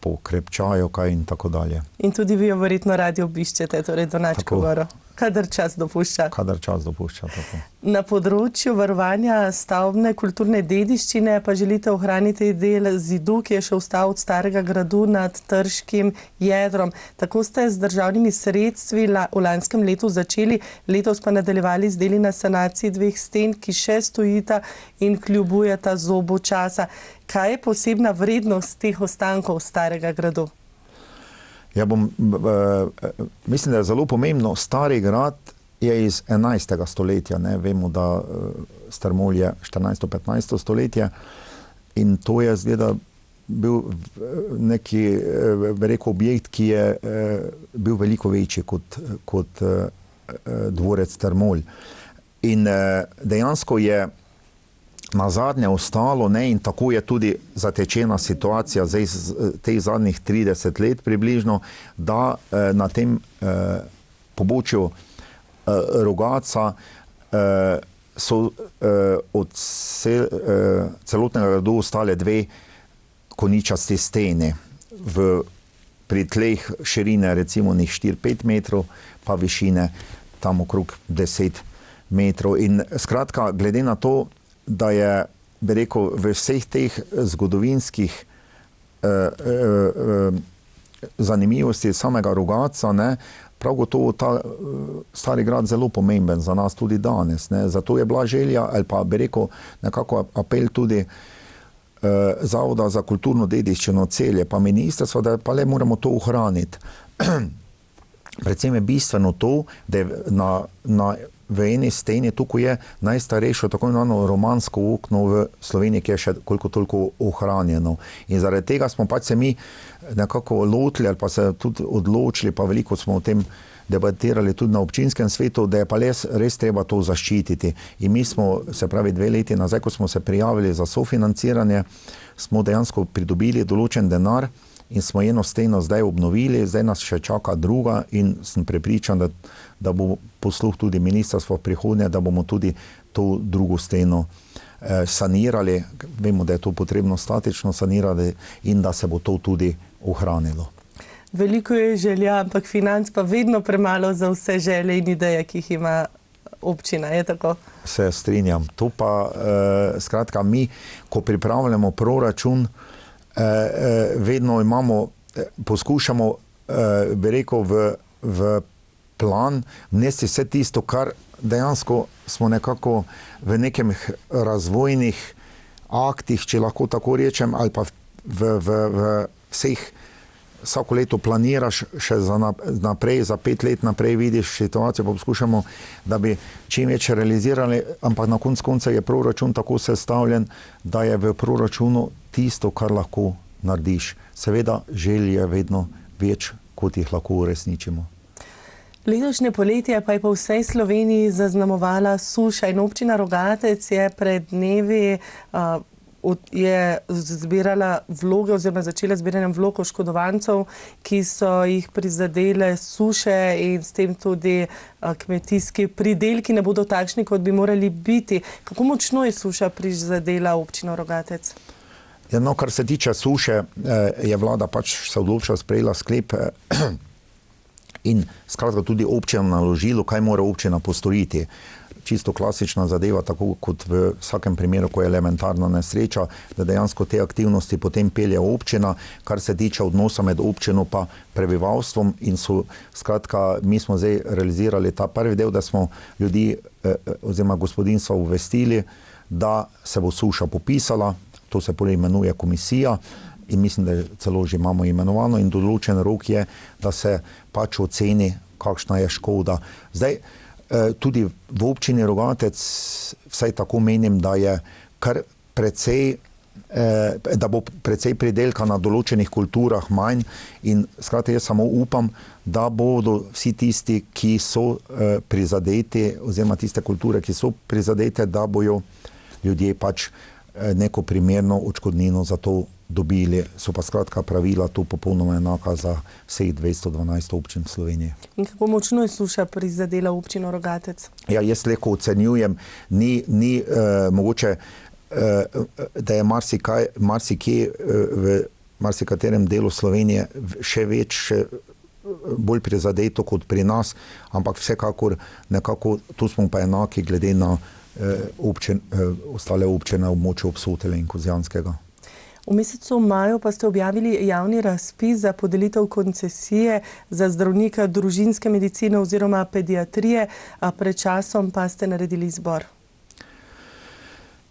pokrepčajo kaj in tako dalje. In tudi vi jo verjetno radi obiščete, torej Donačko goro. Kadar čas dopušča. Kadar čas dopušča, tako. Na področju varovanja stavbne kulturne dediščine pa želite ohraniti del zidu, ki je še ostal od starega gradu nad Trškim jedrom. Tako ste z državnimi sredstvi v lanskem letu začeli, letos pa nadaljevali z deli na sanaciji dveh sten, ki še stojita in kljubujeta zobu časa. Kaj je posebna vrednost teh ostankov starega gradu? Ja, mislim, da je zelo pomembno. Stari grad je iz 11. stoletja. Ne? Vemo, da Strmol je 14-15. stoletje in to je zgleda bil neki, rekel, objekt, ki je bil veliko večji kot dvorec Strmol. In dejansko je na zadnje ostalo, ne, in tako je tudi zatečena situacija zdaj teh zadnjih 30 let približno, da na tem pobočju Rogatca so od celotnega gradu ostale dve koničasti steni pri tleh širine recimo 4-5 metrov, pa višine tam okrog 10 metrov. In skratka, glede na to, da je, bi rekel, v vseh teh zgodovinskih zanimivosti samega Rogatca, ne, prav gotovo ta stari grad zelo pomemben za nas tudi danes. Ne. Zato je bila želja, ali pa bi rekel, nekako apel tudi Zavoda za kulturno dediščino Celje, pa ministrstva, da pa le moramo to ohraniti. Predvsem je bistveno to, da je v eni steni, tukaj je najstarejše tako imenovano romansko okno v Sloveniji, ki je še koliko toliko ohranjeno. In zaradi tega smo pač se mi nekako lotili ali pa se tudi odločili, pa veliko smo o tem debatirali tudi na občinskem svetu, da je pa res treba to zaščititi. In mi smo, se pravi 2 leti nazaj, ko smo se prijavili za sofinanciranje, smo dejansko pridobili določen denar in smo eno steno zdaj obnovili, zdaj nas še čaka druga in sem prepričan, da bo posluh tudi ministrstvo v prihodnje, da bomo tudi to drugo steno sanirali. Vemo, da je to potrebno statično sanirati in da se bo to tudi ohranilo. Veliko je želja, ampak financ pa vedno premalo za vse želje in ideje, ki jih ima občina, je tako? Se strinjam. To pa, skratka, mi, ko pripravljamo proračun, vedno poskušamo, bi rekel, v plan vnesti vse tisto, kar dejansko smo nekako v nekem razvojnih aktih, če lahko tako rečem, ali pa v vseh vsako leto planiraš še za naprej, za 5 let naprej vidiš situacijo, pa poskušamo, da bi čim več realizirali, ampak na koncu je proračun tako sestavljen, da je v proračunu tisto, kar lahko narediš. Seveda želje je vedno več, kot jih lahko uresničimo. Letošnje poletje pa je po vsej Sloveniji zaznamovala suša in občina Rogatec je pred dnevi je zbirala vloge oziroma začela zbiranje vlog oškodovancev, ki so jih prizadele suše in s tem tudi kmetijski pridelki ne bodo takšni, kot bi morali biti. Kako močno je suša prizadela občino Rogatec? Ja, no, kar se tiče suše, je vlada pač se odločila, sprejela sklep in skratka tudi občinam naložilo, kaj mora občina postoriti. Čisto klasična zadeva, tako kot v vsakem primeru, ko je elementarna nesreča, da dejansko te aktivnosti potem pelje občina, kar se tiče odnosa med občino pa prebivalstvom in skratka, mi smo zdaj realizirali ta prvi del, da smo ljudi oziroma gospodinjstva obvestili, da se bo suša popisala, to se imenuje komisija in mislim, da celo že imamo imenovano in določen rok je, da se pač oceni, kakšna je škoda. Zdaj, tudi v občini Rogatec, vsaj tako menim, da je kar precej, da bo precej pridelka na določenih kulturah manj in skratka jaz samo upam, da bodo vsi tisti, ki so prizadeti oziroma tiste kulture, ki so prizadete, da bojo ljudje pač neko primerno odškodnino za to dobili. So pa skratka pravila tu popolnoma enaka za vseh 212 občin Slovenije. In kako močno je suša prizadela občino Rogatec? Ja, jaz lahko ocenjujem, ni mogoče, da je marsikje v marsikaterem delu Slovenije še več, še bolj prizadeto kot pri nas, ampak vsekakor nekako tu smo pa enaki glede na ostale občine v območju Obsotelja in Kozjanskega. V mesecu maju pa ste objavili javni razpis za podelitev koncesije za zdravnika družinske medicine oziroma pediatrije, a pred časom pa ste naredili izbor.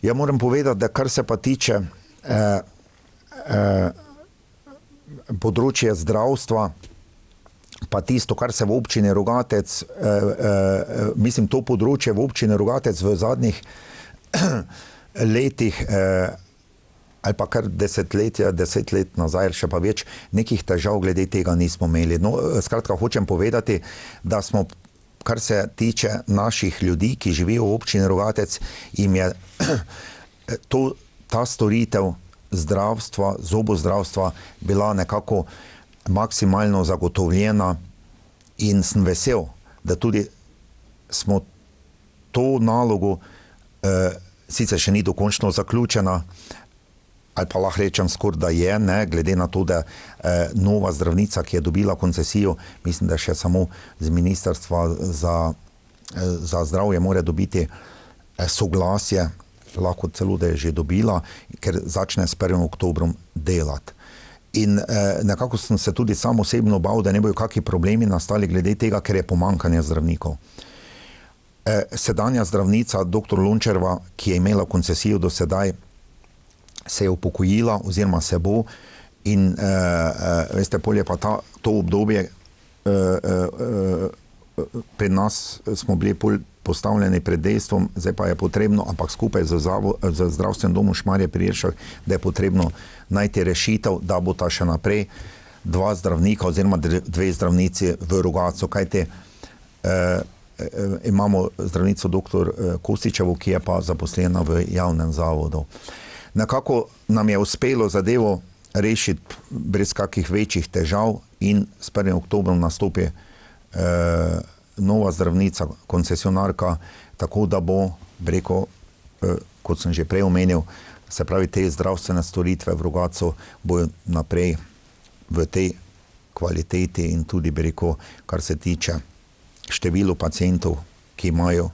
Ja, moram povedati, da kar se pa tiče področja zdravstva, pa tisto, kar se v občini Rogatec, mislim, to področje v občini Rogatec v zadnjih letih ali pa kar 10 let nazaj, še pa več, nekih težav glede tega nismo imeli. No, skratka, hočem povedati, da smo, kar se tiče naših ljudi, ki živijo v občini Rogatec, jim je ta storitev zdravstva, zobozdravstva bila nekako maksimalno zagotovljena in sem vesel, da tudi smo to nalogo, sicer še ni dokončno zaključena, ali pa lahko rečem skoraj, da je, ne, glede na to, da nova zdravnica, ki je dobila koncesijo, mislim, da še samo z Ministrstva za zdravje mora dobiti soglasje, lahko celo, da je že dobila, ker začne s 1. oktobrom delati. In nekako sem se tudi sam osebno bal, da ne bojo kakšni problemi nastali glede tega, ker je pomanjkanje zdravnikov. Sedanja zdravnica, dr. Lončareva, ki je imela koncesijo do sedaj, se je upokojila oziroma se bo in veste, polje pa to obdobje pri nas smo bili postavljeni pred dejstvom, zdaj pa je potrebno, ampak skupaj z zdravstvenim domom Šmarje pri Jelšah, da je potrebno najti rešitev, da bo ta še naprej 2 zdravnika oziroma 2 zdravnici v Rogatcu, kajti imamo zdravnico dr. Kostičevo, ki je pa zaposlena v javnem zavodu. Nekako nam je uspelo zadevo rešiti brez kakih večjih težav in s 1. oktobrom nastopi nova zdravnica, koncesionarka, tako da bo, kot sem že prej omenil, se pravi, te zdravstvene storitve v Rogatcu bojo naprej v tej kvaliteti in tudi, kar se tiče število pacientov, ki imajo,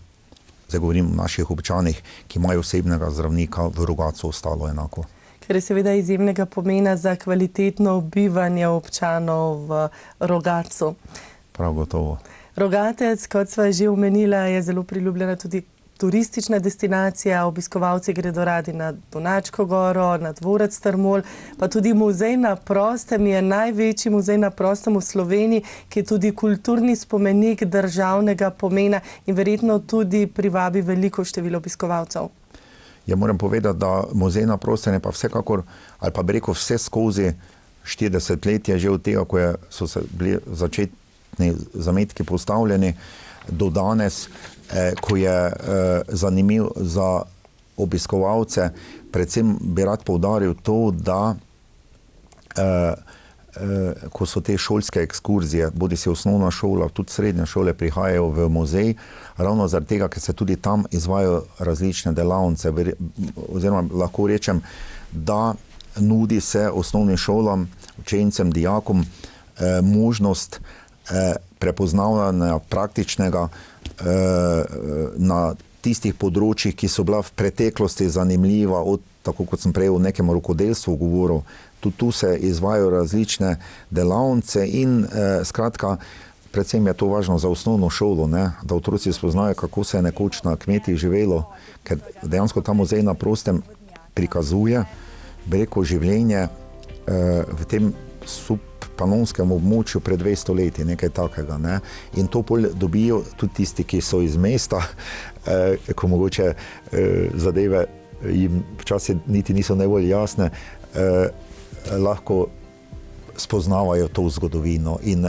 zdaj govorim o naših občanih, ki imajo osebnega zdravnika, v Rogatcu ostalo enako. Ker je seveda izjemnega pomena za kvalitetno bivanje občanov v Rogatcu. Prav gotovo. Rogatec, kot sva že omenila, je zelo priljubljena tudi turistična destinacija, obiskovalci gredo radi na Donačko goro, na dvorec Strmol, pa tudi muzej na prostem je največji muzej na prostem v Sloveniji, ki je tudi kulturni spomenik državnega pomena in verjetno tudi privabi veliko število obiskovalcev. Ja, moram povedati, da muzej na prostem je pa vsekakor, ali pa vse skozi 40 let je že od tega, ko so se bili začetni zametki postavljeni, do danes, ko je zanimiv za obiskovalce. Predvsem bi rad poudaril to, da ko so te šolske ekskurzije, bodi si osnovna šola, tudi srednje šole prihajajo v muzej, ravno zaradi tega, ker se tudi tam izvajajo različne delavnice, oziroma lahko rečem, da nudi se osnovnim šolam, učencem, dijakom možnost prepoznavanja praktičnega na tistih področjih, ki so bila v preteklosti zanimiva, tako kot sem prej o nekem rokodelstvu govoril, tudi tu se izvajajo različne delavnice in skratka, predvsem je to važno za osnovno šolo, da otroci spoznajo, kako se je nekoč na kmetih živelo, ker dejansko ta muzej na prostem prikazuje življenje v tem subpanonskem območju pred 200 leti, nekaj takega. In to dobijo tudi tisti, ki so iz mesta, ko mogoče zadeve jim včasih niti niso najbolj jasne, lahko spoznavajo to zgodovino in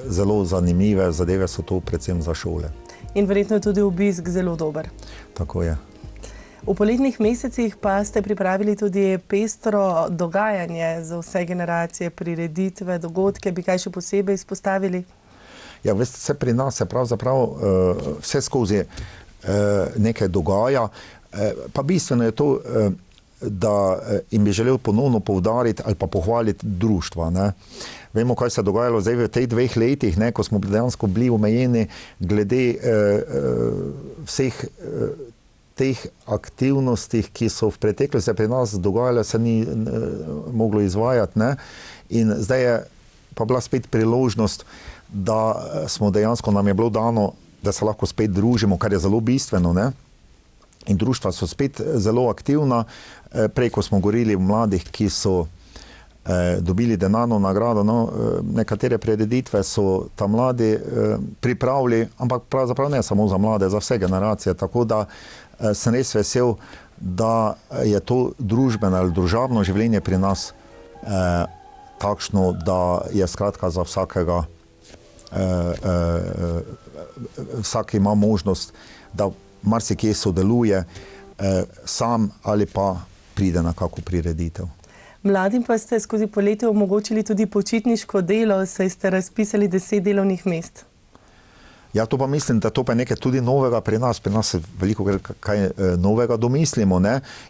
zelo zanimive zadeve so to predvsem za šole. In verjetno je tudi obisk zelo dober. Tako je. V poletnih mesecih pa ste pripravili tudi pestro dogajanje za vse generacije, prireditve, dogodke. Bi kaj še posebej izpostavili? Ja, veste, se pri nas se pravzaprav vse skozi nekaj dogaja. Pa bistveno je to, da jim bi želel ponovno poudariti ali pa pohvaliti društva. Vemo, kaj se je dogajalo zdaj v teh 2 letih, ko smo dejansko bili omejeni glede vseh teh aktivnostih, ki so v preteklosti pri nas dogajale, se ni moglo izvajati. In zdaj je pa bila spet priložnost, da smo dejansko, nam je bilo dano, da se lahko spet družimo, kar je zelo bistveno. In društva so spet zelo aktivna. Prej, ko smo govorili o mladih, ki so dobili denarno nagrado, nekatere prireditve so tam mladi pripravili, ampak pravzaprav ne samo za mlade, za vse generacije, tako da sem res vesel, da je to družbeno ali družabno življenje pri nas takšno, da je skratka za vsakega, vsak ima možnost, da marsikje sodeluje sam ali pa pride na kakšno prireditev. Mladim pa ste skozi poletje omogočili tudi počitniško delo, saj ste razpisali 10 delovnih mest. Ja, to pa mislim, da to pa je nekaj tudi novega pri nas se veliko kaj novega domislimo,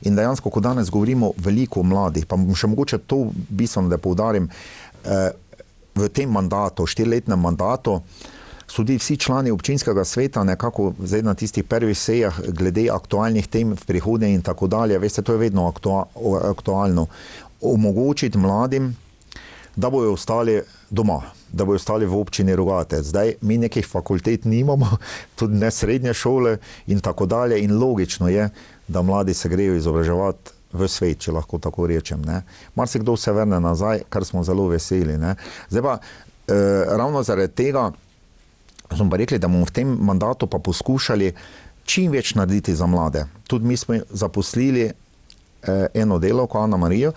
in dejansko, ko danes govorimo veliko o mladih, pa bom še mogoče to bistveno, da poudarim, v tem mandatu, 4-letnem mandatu, so tudi vsi člani občinskega sveta nekako zdaj na tistih prvih sejah glede aktualnih tem v prihodnje in tako dalje, veste, to je vedno aktualno, omogočiti mladim, da bojo ostali doma, da bojo ostali v občini Rogatec. Zdaj, mi nekih fakultet nimamo, tudi ne srednje šole in tako dalje in logično je, da mladi se grejo izobraževati v svet, če lahko tako rečem. Marsikdo se vrne nazaj, kar smo zelo veseli. Zdaj pa, ravno zaradi tega smo pa rekli, da bomo v tem mandatu pa poskušali čim več narediti za mlade. Tudi mi smo zaposlili eno delavko, Ana Marijo,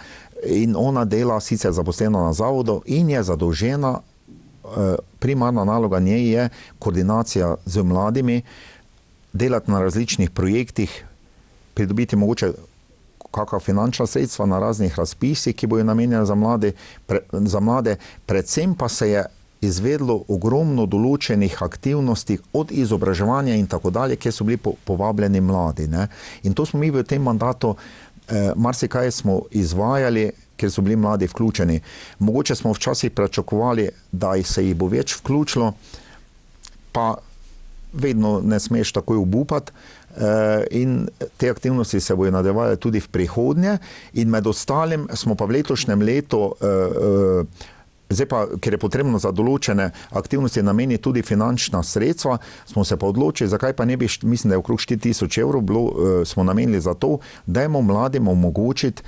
in ona dela sicer zaposlena na zavodu in je zadolžena, primarna naloga njej je koordinacija z mladimi, delati na različnih projektih, pridobiti mogoče kakšna finančna sredstva na raznih razpisih, ki bojo namenjene za mlade, predvsem pa se je izvedlo ogromno določenih aktivnosti od izobraževanja in tako dalje, kjer so bili povabljeni mladi. Ne? In to smo mi v tem mandatu marsikaj smo izvajali, ker so bili mladi vključeni. Mogoče smo včasih pričakovali, da se jih bo več vključilo, pa vedno ne smeš takoj obupati, in te aktivnosti se bojo nadaljevale tudi v prihodnje in med ostalim smo pa v letošnjem letu, zdaj pa, ker je potrebno za določene aktivnosti nameniti tudi finančna sredstva, smo se pa odločili, zakaj pa ne bi, mislim, da je okrog 4.000 evrov bilo, smo namenili za to, dajmo mladim omogočiti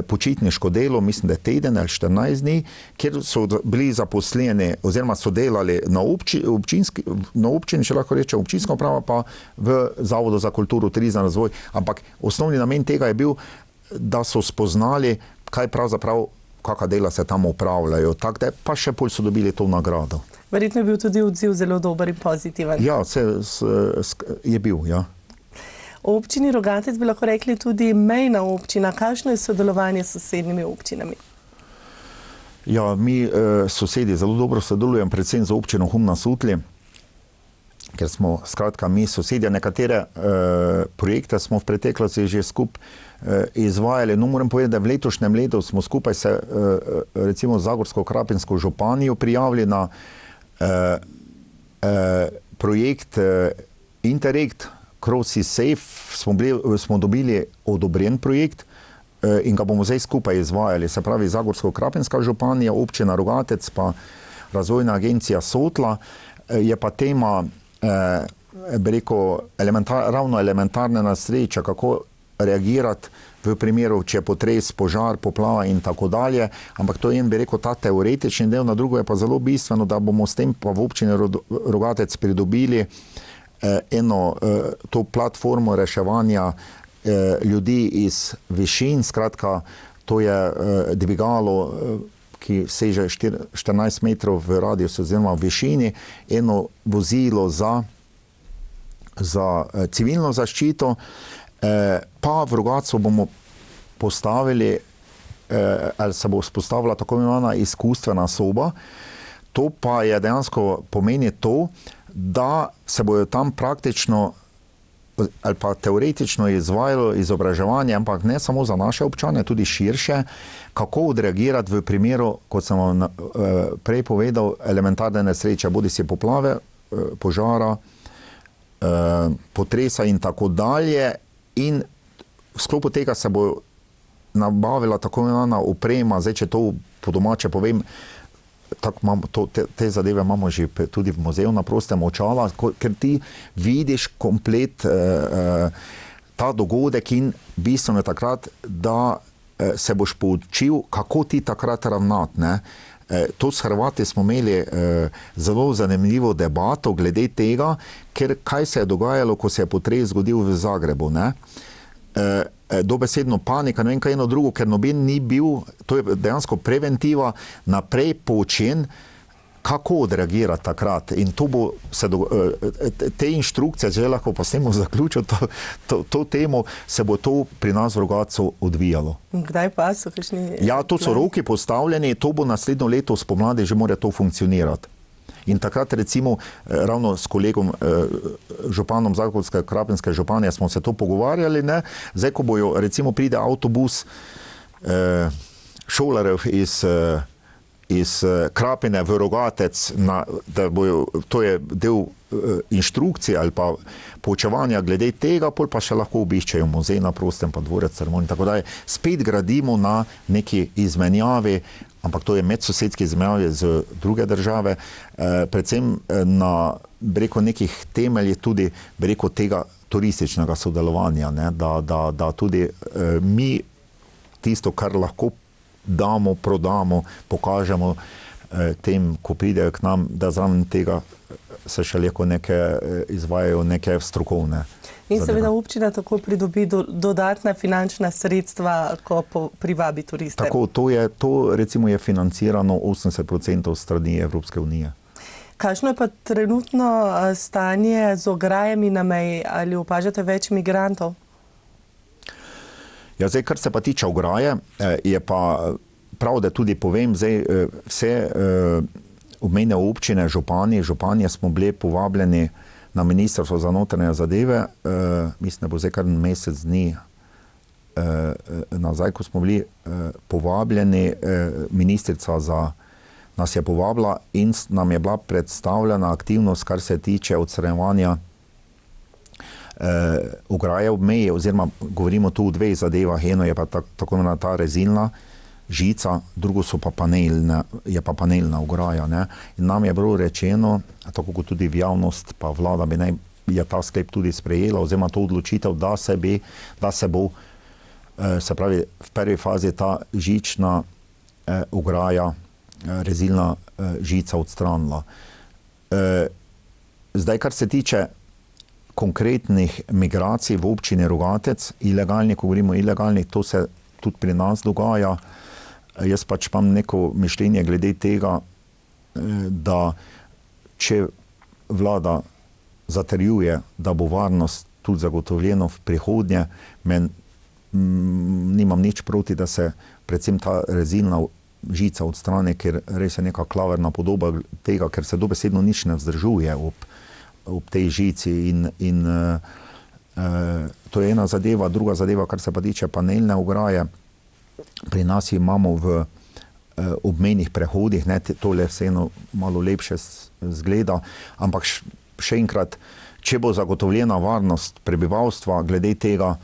počitniško delo, mislim, da je teden ali 14 dni, kjer so bili zaposleni oziroma so delali na občini, če lahko reče, občinska uprava pa v Zavodu za kulturo, turizem, razvoj, ampak osnovni namen tega je bil, da so spoznali, kaj pravzaprav kakšna dela se tam upravljajo, tako da pa še bolj so dobili to nagrado. Verjetno je bil tudi odziv zelo dober in pozitiven. Ja, je bil, ja. O občini Rogatec bi lahko rekli tudi mejna občina. Kakšno je sodelovanje s sosednjimi občinami? Ja, mi sosedi zelo dobro sodelujemo, predvsem z občino Hum na Sutli, ker smo, skratka, mi sosedje, nekatere projekte smo v preteklosti že skupaj izvajali. No, moram povedati, da v letošnjem letu smo skupaj se recimo Zagorsko-Krapinsko županijo prijavili na projekt Interreg Crossy Safe, smo dobili odobren projekt in ga bomo zdaj skupaj izvajali. Se pravi Zagorsko-Krapinska županija, občina Rogatec pa Razvojna agencija Sotla, je pa tema bi rekel, ravno elementarne nesreče, kako reagirati v primeru, če je potres, požar, poplava in tako dalje, ampak to je, bi rekel, ta teoretični del, na drugo je pa zelo bistveno, da bomo s tem pa v občini Rogatec pridobili eno to platformo reševanja ljudi iz višin, skratka, to je dvigalo, ki seže 14 metrov v radiusu oziroma v višini, eno vozilo za civilno zaščito, pa v Rogatcu bomo postavili, ali se bo vzpostavila tako imenovana izkustvena soba. To pa je dejansko pomeni to, da se bojo tam praktično ali pa teoretično izvajalo izobraževanje, ampak ne samo za naše občane, tudi širše, kako odreagirati v primeru, kot sem vam prej povedal, elementarne nesreče, bodisi poplave, požara, potresa in tako dalje. In v sklopu tega se bo nabavila tako imenovana oprema, zdaj, če to po domače povem, te zadeve imamo že tudi v muzeju na prostem očala, ker ti vidiš komplet ta dogodek in bistveno je takrat, da se boš poučil, kako ti takrat ravnati, ne. To s Hrvati smo imeli zelo zanimivo debato glede tega, ker kaj se je dogajalo, ko se je potres zgodil v Zagrebu, ne. Dobesedno panika, ne vem kaj eno drugo, ker noben ni bil, to je dejansko preventiva, naprej poučen, kako odreagirati takrat. In to bo te inštrukcije, če lahko pa s tem zaključil to temo, se bo to pri nas v Rogatcu odvijalo. Kdaj pa so kakšni? Ja, to so roki postavljeni, to bo naslednjo leto spomladi že mora to funkcionirati. In takrat recimo ravno s kolegom županom Zagorsko-Krapinske županije smo se to pogovarjali, ne? Zdaj, ko bojo, recimo pride avtobus šolarjev iz Krapine v Rogatec, to je del inštrukcije ali pa poučevanja glede tega, pol pa še lahko obiščejo muzej na prostem, pa dvorec, ceremoni, tako da spet gradimo na neki izmenjavi, ampak to je medsosedski izmenjavi z druge države, predvsem na, bi rekel, nekih temeljih tudi, bi rekel, tega turističnega sodelovanja, ne, da tudi mi tisto, kar lahko damo, prodamo, pokažemo tem, ko pridejo k nam, da zraven tega se še lahko izvajajo neke strokovne. In seveda občina tako pridobi dodatna finančna sredstva, ko privabi turiste. Tako, to recimo je financirano 80% strani Evropske unije. Kakšno je pa trenutno stanje z ograjami na meji? Ali opažate več migrantov? Ja, zdaj, kar se pa tiče ograje, je pa prav, da tudi povem, zdaj vse obmejne občine, županje smo bili povabljeni na Ministrstvo za notranje zadeve, mislim, da bo zdaj kar mesec dni nazaj, ko smo bili povabljeni, ministrica nas je povabila in nam je bila predstavljena aktivnost, kar se tiče odstranjevanja ograje ob meji, oziroma govorimo tu o dveh zadevah, eno je pa tako imenovana ta rezilna žica, drugo je pa panelna ograja. Ne? In nam je bilo rečeno, tako kot tudi v javnost, pa vlada je ta sklep tudi sprejela, oziroma to odločitev, da se bo, se pravi, v prvi fazi ta žična ograja, rezilna žica odstranila. Zdaj, kar se tiče konkretnih migracij v občini Rogatec, ilegalnih, ko govorimo o ilegalnih, to se tudi pri nas dogaja. Jaz pač imam neko mišljenje glede tega, da če vlada zatrjuje, da bo varnost tudi zagotovljeno v prihodnje, nimam nič proti, da se predvsem ta rezilna žica odstrani, ker res je neka klavrna podoba tega, ker se dobesedno nič ne vzdržuje ob tej žici in to je ena zadeva. Druga zadeva, kar se pa tiče panelne ograje, pri nas imamo v obmejnih prehodih, tole vseeno malo lepše zgleda, ampak še enkrat, če bo zagotovljena varnost prebivalstva, glede tega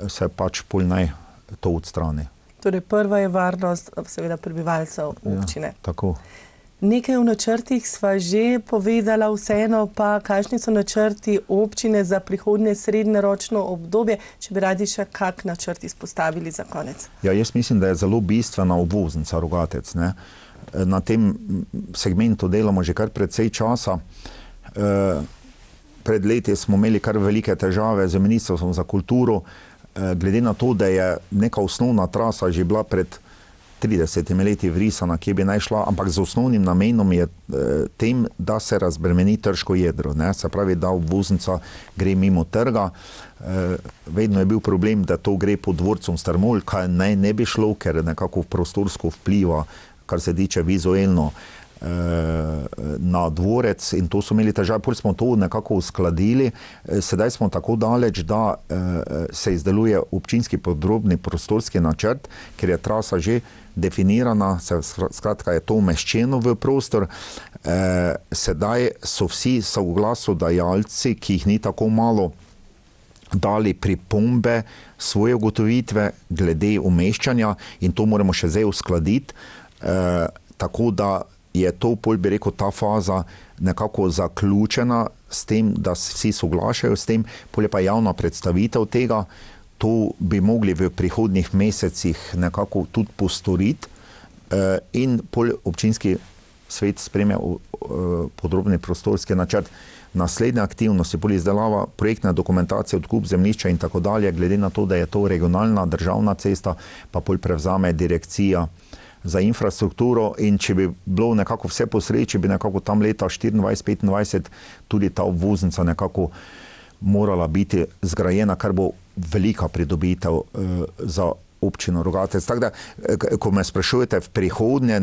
se pač pol naj to odstrani. Torej prva je varnost seveda prebivalcev občine. Ja, tako. Nekaj v načrtih sva že povedala, vseeno pa kakšni so načrti občine za prihodnje srednjeročno obdobje, če bi radi še kak načrt izpostavili za konec? Ja, jaz mislim, da je zelo bistvena obvoznica Rogatec. Ne? Na tem segmentu delamo že kar precej časa. Pred leti smo imeli kar velike težave z Ministrstvom za kulturo, glede na to, da je neka osnovna trasa že bila pred 30 leti vrisana, kje bi naj šla, ampak z osnovnim namenom je tem, da se razbremeni trško jedro. Ne? Se pravi, da obvoznica gre mimo trga. Vedno je bil problem, da to gre pod dvorcem Strmol, kaj ne bi šlo, ker nekako prostorsko vpliva, kar se tiče vizualno, na dvorec, in to so imeli težave. Potem smo to nekako uskladili. Sedaj smo tako daleč, da se izdeluje občinski podrobni prostorski načrt, ker je trasa že definirana, skratka je to umeščeno v prostor. Sedaj so vsi soglasodajalci, ki jih ni tako malo, dali pripombe, svoje ugotovitve glede umeščanja, in to moramo še zdaj uskladiti, tako da je to, pol bi rekel, ta faza nekako zaključena s tem, da vsi soglašajo s tem, pol je pa javna predstavitev tega. To bi mogli v prihodnjih mesecih nekako tudi postoriti in pol občinski svet sprejme podrobni prostorski načrt. Naslednje aktivnosti, pol izdelava projektne dokumentacije, odkup zemljišča in tako dalje, glede na to, da je to regionalna državna cesta, pa pol prevzame direkcija za infrastrukturo, in če bi bilo nekako vse po sreči, bi nekako tam leta 24-25 tudi ta obvoznica nekako morala biti zgrajena, kar bo velika pridobitev za občino Rogatec. Tako da, ko me sprašujete v prihodnje,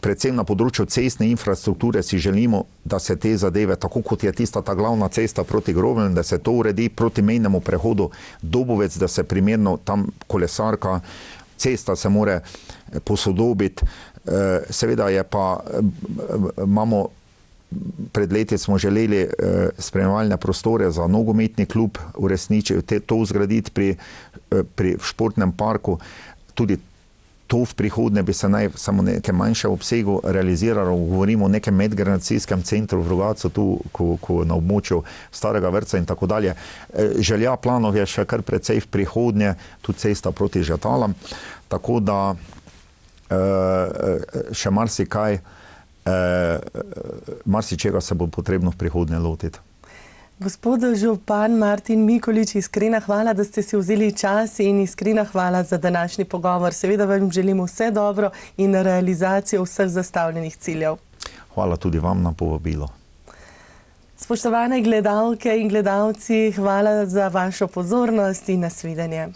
predvsem na področju cestne infrastrukture si želimo, da se te zadeve, tako kot je tista ta glavna cesta proti Grobelj, da se to uredi proti mejnemu prehodu Dobovec, da se primerno tam kolesarka, cesta se more posodobiti. Seveda je pa, pred leti smo želeli spremljevalne prostore za nogometni klub uresničiti, to zgraditi pri športnem parku. Tudi to v prihodnje bi se naj samo nekaj manjše obsegu realiziralo. Govorimo o nekem medgeneracijskem centru v Rogatcu, tu na območju starega vrtca in tako dalje. Želja planov je še kar precej v prihodnje, tudi cesta proti Žetalam. Tako da še marsikaj marsičega se bo potrebno v prihodnje lotiti. Gospod župan Martin Mikolič, iskrena hvala, da ste si vzeli čas in iskrena hvala za današnji pogovor. Seveda vam želim vse dobro in realizacijo vseh zastavljenih ciljev. Hvala tudi vam na povabilo. Spoštovane gledalke in gledalci, hvala za vašo pozornost in nasvidenje.